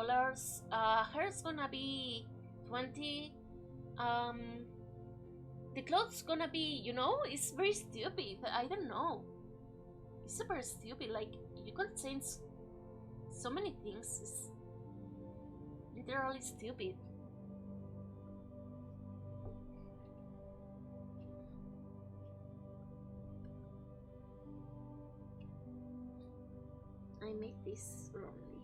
Hair's gonna be $20. The clothes gonna be, you know, it's very stupid. I don't know. It's super stupid. Like, you could change so many things. It's literally stupid. I made this wrongly.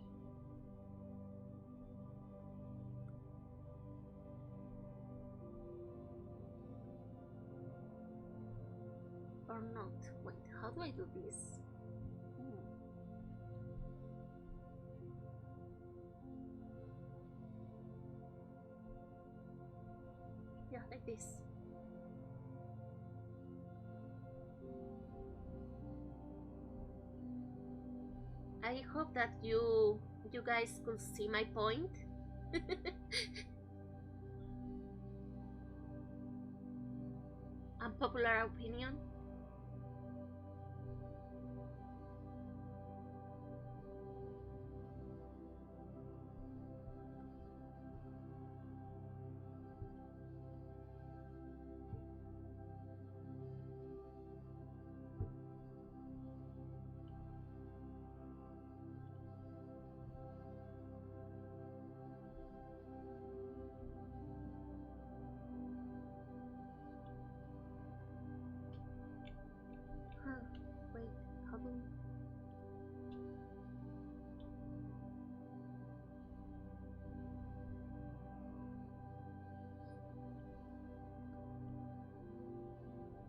Or not. Wait, how do I do this? Yeah, like this. I hope that you guys could see my point. Unpopular opinion. Wait, how do...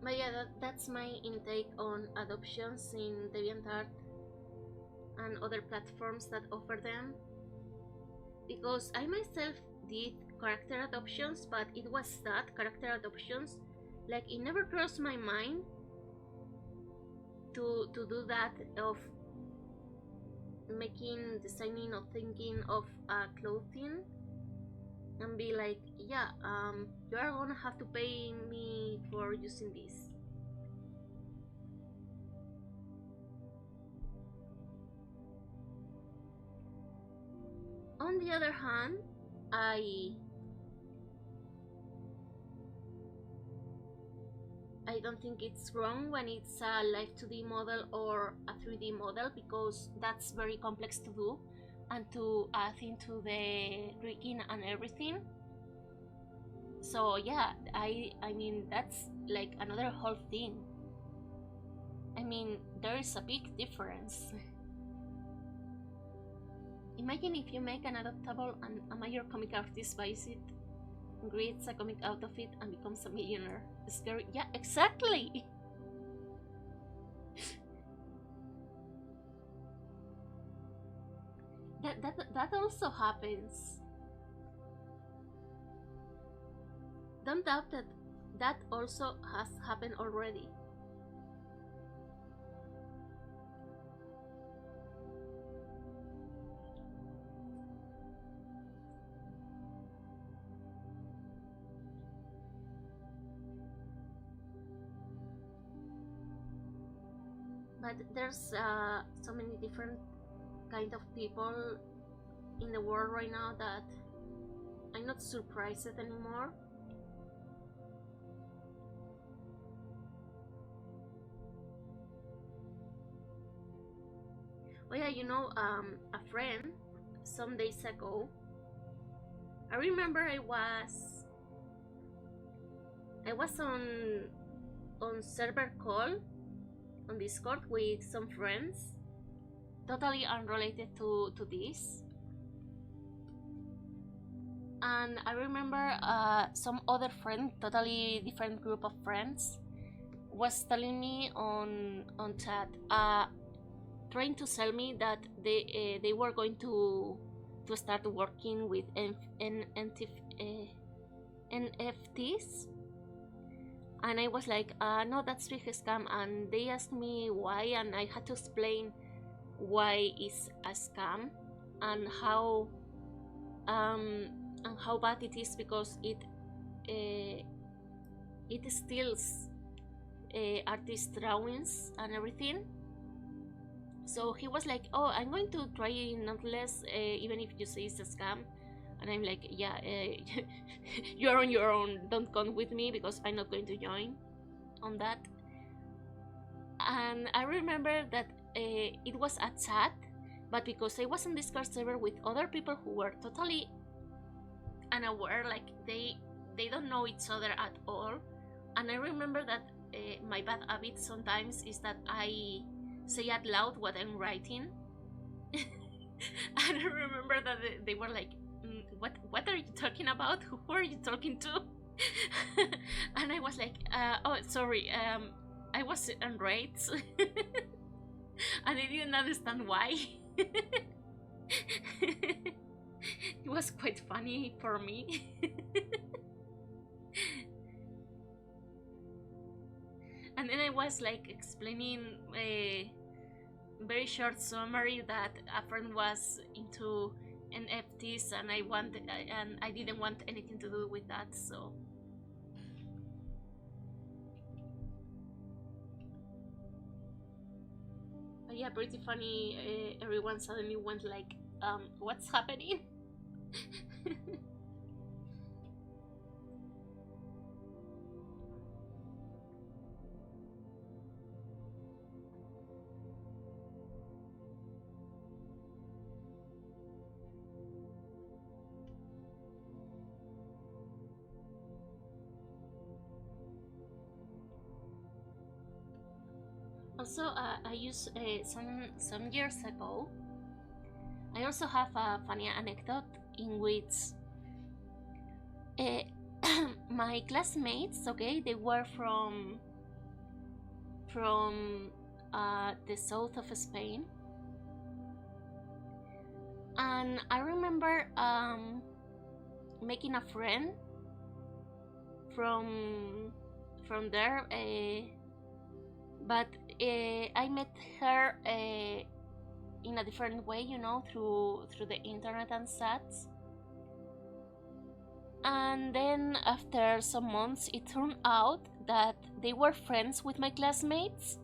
But yeah, that's my intake on adoptions in DeviantArt and other platforms that offer them. Because I myself did character adoptions, but it was that, character adoptions, like it never crossed my mind to do that, of making, designing, or thinking of clothing and be like, yeah, you are gonna have to pay me for using this. On the other hand, I don't think it's wrong when it's a live 2D model or a 3D model, because that's very complex to do and to add into the rigging and everything. So yeah, I mean, that's like another whole thing. I mean, there is a big difference. Imagine if you make an adaptable and a major comic artist buys it, creates a comic out of it, and becomes a millionaire. Scary. Yeah, exactly. that also happens. Don't doubt that that also has happened already. But there's so many different kind of people in the world right now that I'm not surprised anymore. Oh yeah, you know, a friend some days ago, I remember I was on server call on Discord with some friends, totally unrelated to this. And I remember some other friend, totally different group of friends, was telling me on chat, trying to sell me that they were going to start working with NFTs. And I was like, no, that's big scam. And they asked me why, and I had to explain why it's a scam and how bad it is, because it steals artist drawings and everything. So he was like, oh, I'm going to try it nonetheless, even if you say it's a scam. And I'm like, yeah, you're on your own, don't come with me, because I'm not going to join on that. And I remember that it was a chat, but because I was on Discord server with other people who were totally unaware, like they don't know each other at all. And I remember that my bad habit sometimes is that I say out loud what I'm writing. And I remember that they were like, what are you talking about? Who are you talking to? And I was like, oh, sorry, I was on raids. And I didn't understand why. It was quite funny for me. And then I was like explaining a very short summary that a friend was into NFTs, and I didn't want anything to do with that. So but yeah, pretty funny. Everyone suddenly went like, what's happening? Also, I used some years ago. I also have a funny anecdote in which my classmates, okay, they were from the south of Spain, and I remember making a friend from from there, but I met her in a different way, you know, through the internet and such. And then after some months, it turned out that they were friends with my classmates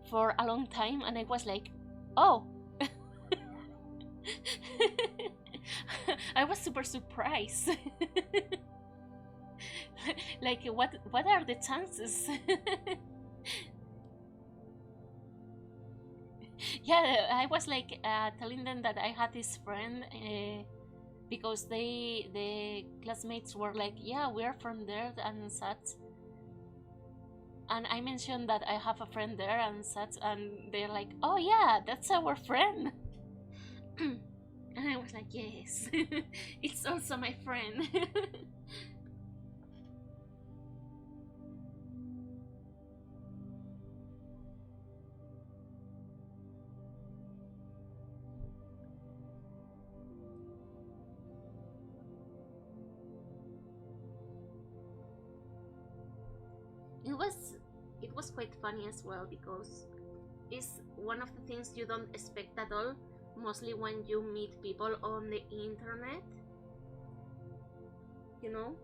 for a long time, and I was like, oh. I was super surprised. Like, what are the chances? Yeah, I was like telling them that I had this friend because the classmates were like, yeah, we're from there and such. And I mentioned that I have a friend there and such, and they're like, oh yeah, that's our friend. And I was like, yes, it's also my friend. It was quite funny as well, because it's one of the things you don't expect at all, mostly when you meet people on the internet, you know.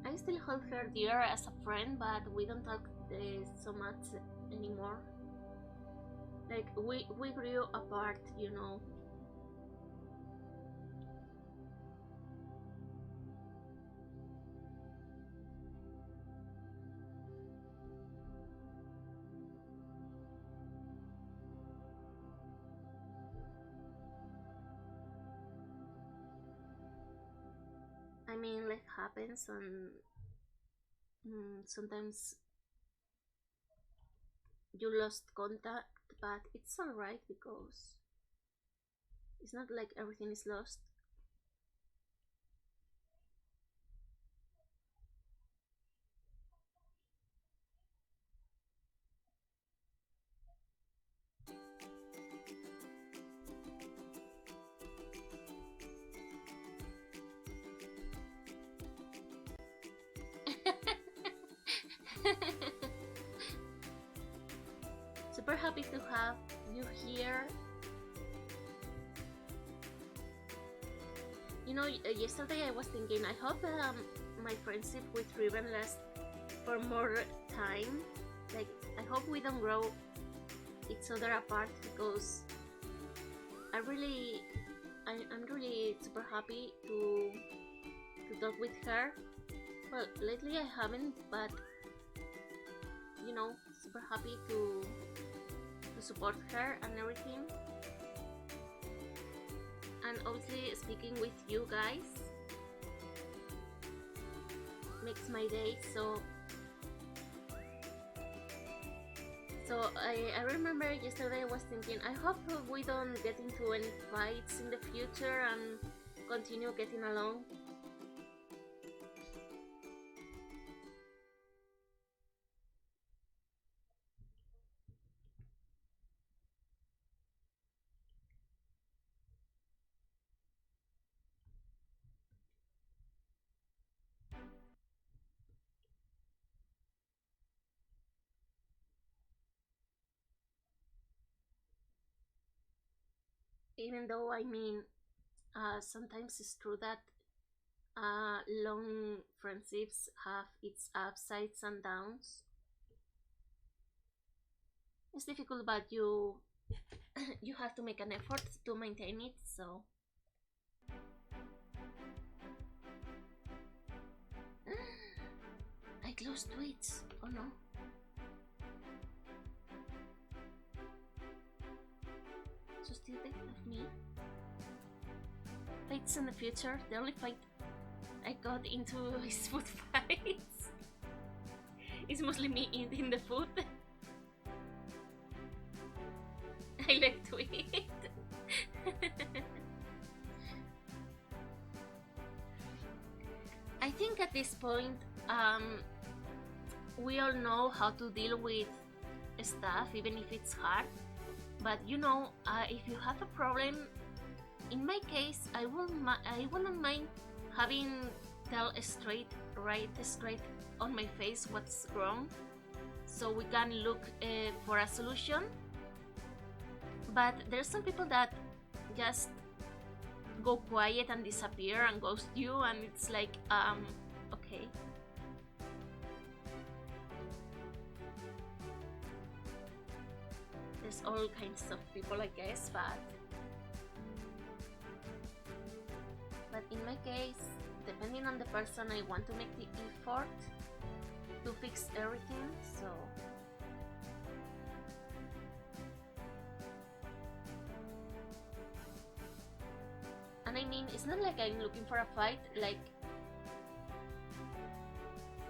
I still hold her dear as a friend, but we don't talk so much anymore. Like, we grew apart, you know. I mean, life happens, and sometimes you lost contact, but it's alright, because it's not like everything is lost. Super happy to have you here. You know, yesterday I was thinking, I hope my friendship with Riven lasts for more time. Like, I hope we don't grow each other apart, because I'm really super happy to talk with her. Well, lately I haven't, but you know, super happy to support her and everything. And obviously speaking with you guys makes my day. So I remember yesterday I was thinking, I hope we don't get into any fights in the future and continue getting along. Even though, I mean, sometimes it's true that long friendships have its upsides and downs. It's difficult, but you you have to make an effort to maintain it. So I closed tweets. Oh no. So still they have me. Fights in the future. The only fight I got into is food fights. It's mostly me eating the food. I like to eat. I think at this point, we all know how to deal with stuff, even if it's hard. But you know, if you have a problem, in my case, I wouldn't mind having tell right straight on my face what's wrong, so we can look for a solution. But there's some people that just go quiet and disappear and ghost you, and it's like, okay. There's all kinds of people, I guess, but in my case, depending on the person, I want to make the effort to fix everything, so and I mean, it's not like I'm looking for a fight, like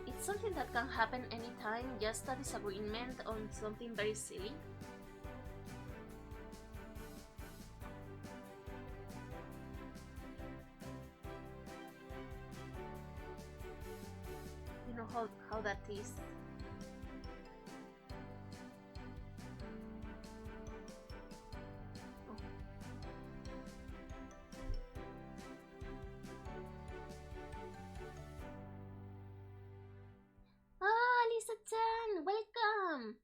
it's something that can happen anytime, just a disagreement on something very silly. You know how that is. Lisa-chan, welcome!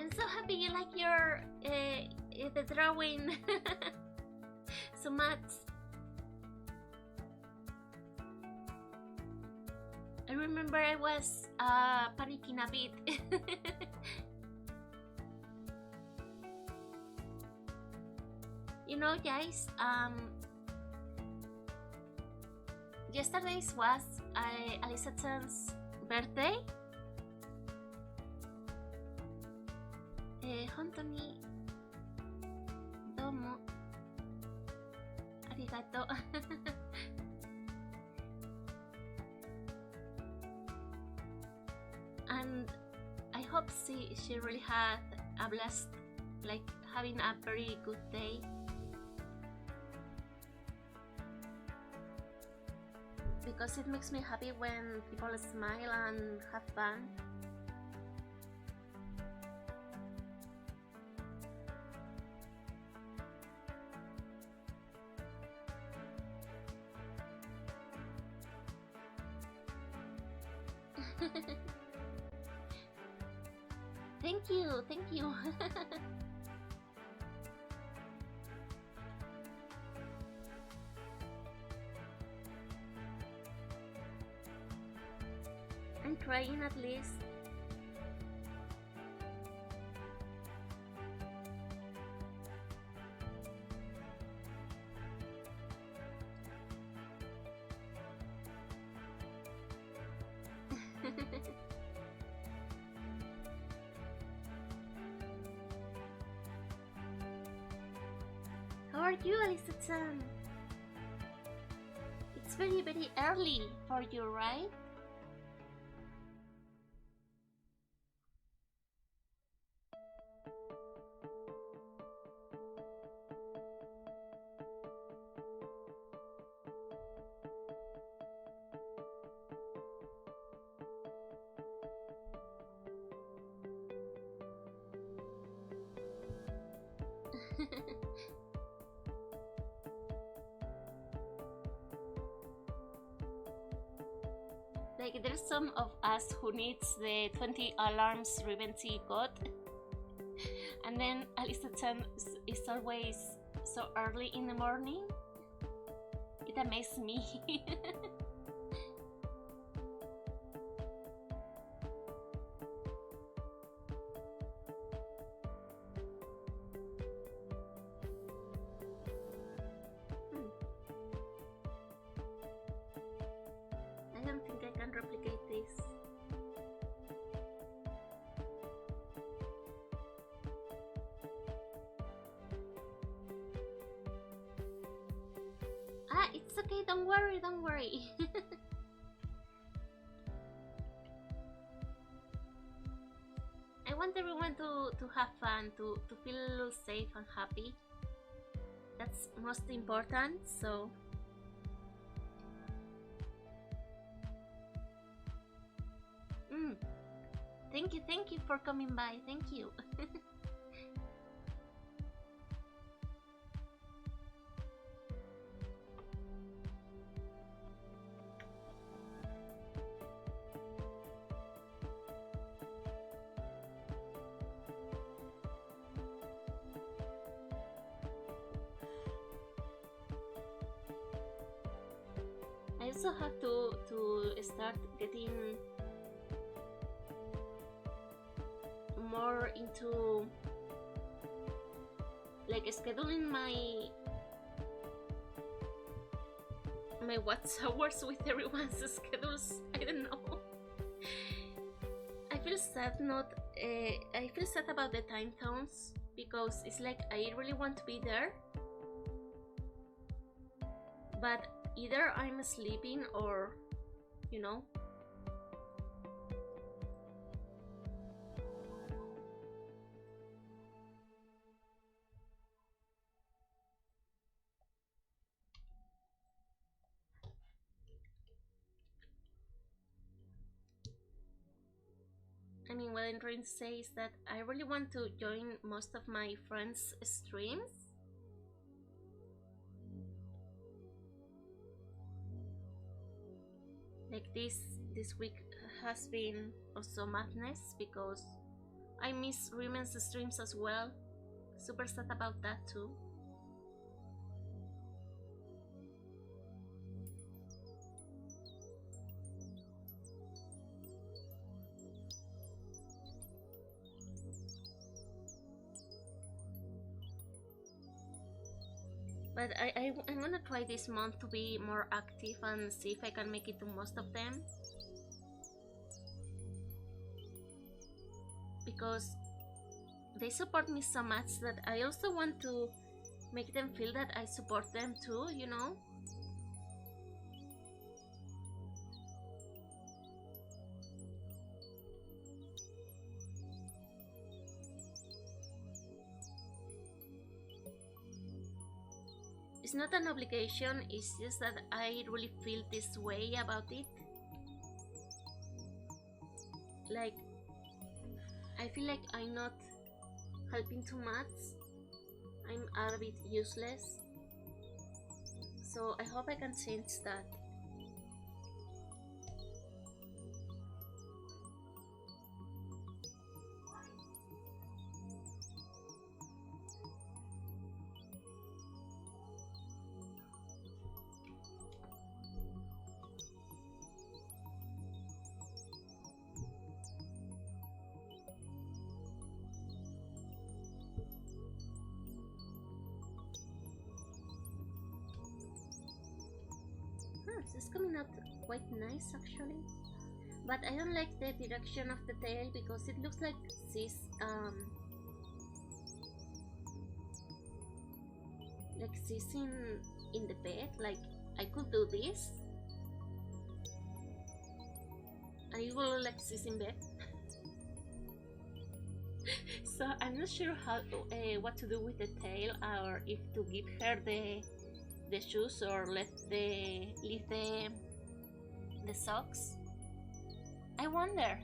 I'm so happy you like your the drawing so much. I remember I was panicking a bit. You know, guys, yesterday's was Alisa-chan's birthday. Hontoni domo arigato. And I hope she really had a blast, like having a very good day. Because it makes me happy when people smile and have fun. Thank you. I'm trying at least. How are you, Alisa-chan? It's very, very early for you, right? Like, there's some of us who needs the 20 alarms Riventy got, and then Alisa-chan is always so early in the morning. It amazes me. I don't think I can replicate this. It's okay, don't worry. I want everyone to have fun, to feel safe and happy. That's most important, so Mm. Thank you for coming by. Thank you. I also have to start getting more into like scheduling my watch hours with everyone's schedules. I don't know. I feel sad I feel sad about the time zones because it's like I really want to be there, but either I'm sleeping or, you know. I mean, what I'm trying to say is that I really want to join most of my friends' streams. Like this week has been also madness because I miss women's streams as well. Super sad about that too. But I'm gonna try this month to be more active and see if I can make it to most of them. Because they support me so much that I also want to make them feel that I support them too, you know? It's not an obligation, it's just that I really feel this way about it. Like, I feel like I'm not helping too much. I'm a bit useless. So I hope I can change that. This is coming out quite nice actually, but I don't like the direction of the tail because it looks like this in the bed. Like I could do this and it will look like this in bed. So I'm not sure how what to do with the tail, or if to give her the shoes or leave the socks. I wonder.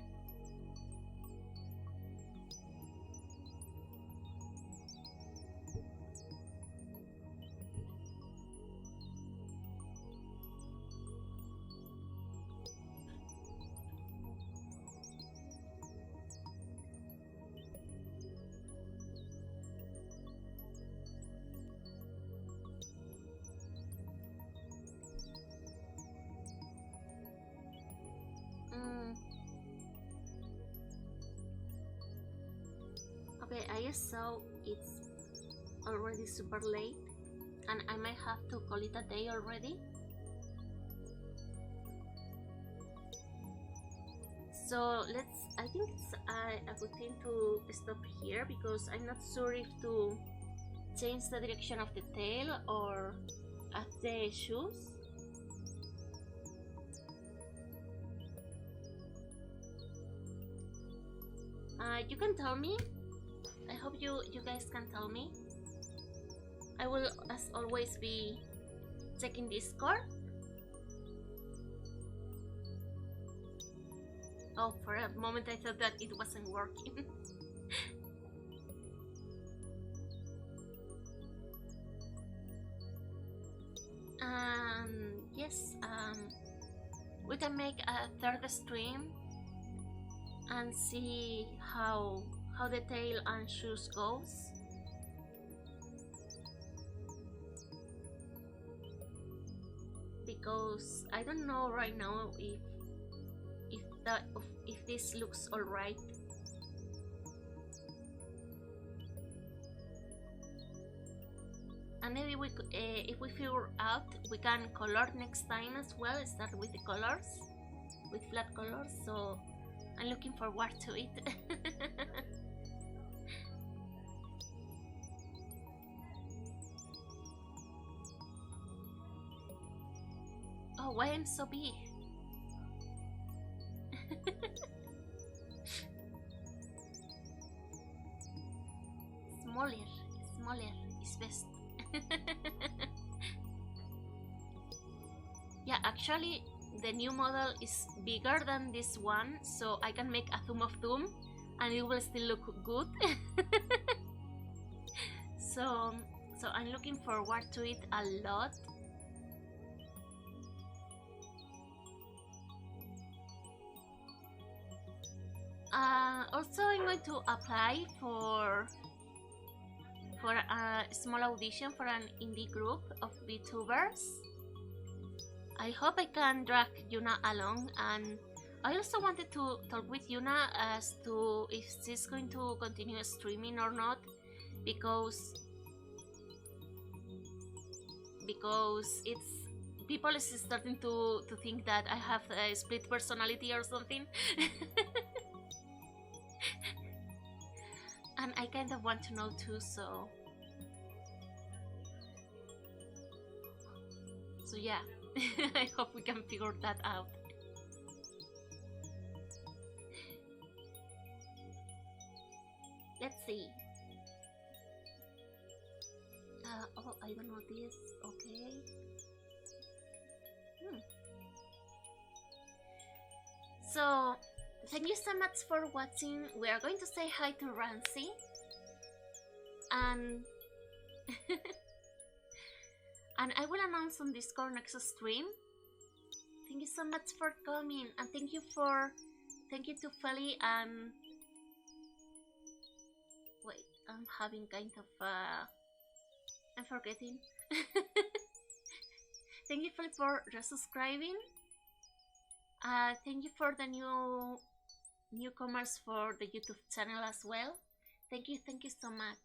Okay, I saw it's already super late and I might have to call it a day already. So I think it's a good thing to stop here because I'm not sure if to change the direction of the tail or add the shoes. You can tell me. I hope you guys can tell me. I will, as always, be checking Discord. Oh, for a moment I thought that it wasn't working. Yes, we can make a third stream and see how the tail and shoes goes. Because I don't know right now if this looks alright. And maybe we could, if we figure out, we can color next time as well. Start with the colors, with flat colors. So I'm looking forward to it. Oh, why I'm so big? Smaller is best. Yeah, actually the new model is bigger than this one, so I can make a thumb of doom and it will still look good. so I'm looking forward to it a lot. Also I'm going to apply for a small audition for an indie group of VTubers. I hope I can drag Yuna along, and I also wanted to talk with Yuna as to if she's going to continue streaming or not, because it's people is starting to think that I have a split personality or something. And I kind of want to know too, so yeah. I hope we can figure that out. Let's see. Oh, I don't know this. Okay. So, thank you so much for watching. We are going to say hi to Rancy. And and I will announce on Discord next stream. Thank you so much for coming, and thank you to Feli and wait, I'm having kind of I'm forgetting. Thank you Feli for resubscribing. Thank you for the newcomers for the YouTube channel as well. Thank you so much.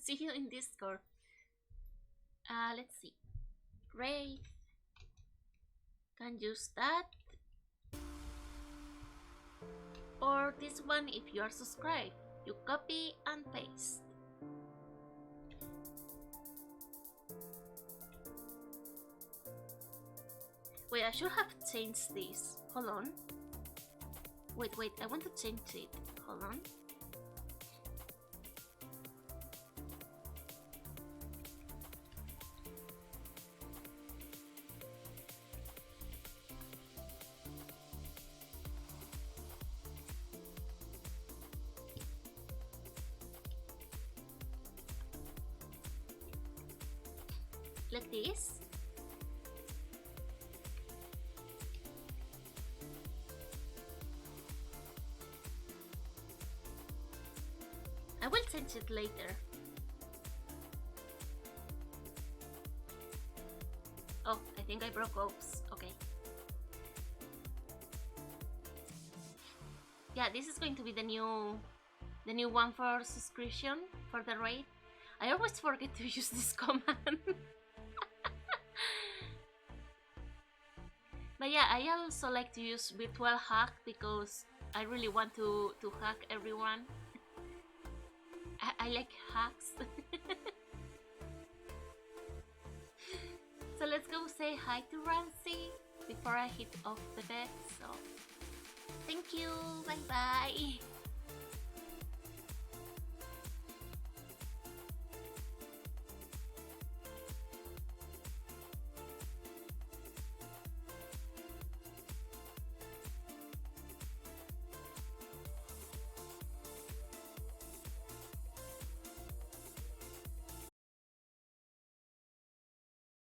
See you in Discord. Let's see. Great. Can use that. Or this one if you are subscribed. You copy and paste. Wait, I should have changed this. Hold on. Wait, I want to change it. Hold on. Like this. I will change it later. Oh, I think I broke oops. Okay. Yeah, this is going to be the new one for subscription for the raid. I always forget to use this command. But yeah, I also like to use virtual hack because I really want to hack everyone. I like hacks. So let's go say hi to Rancy before I hit off the bed. So thank you, bye bye.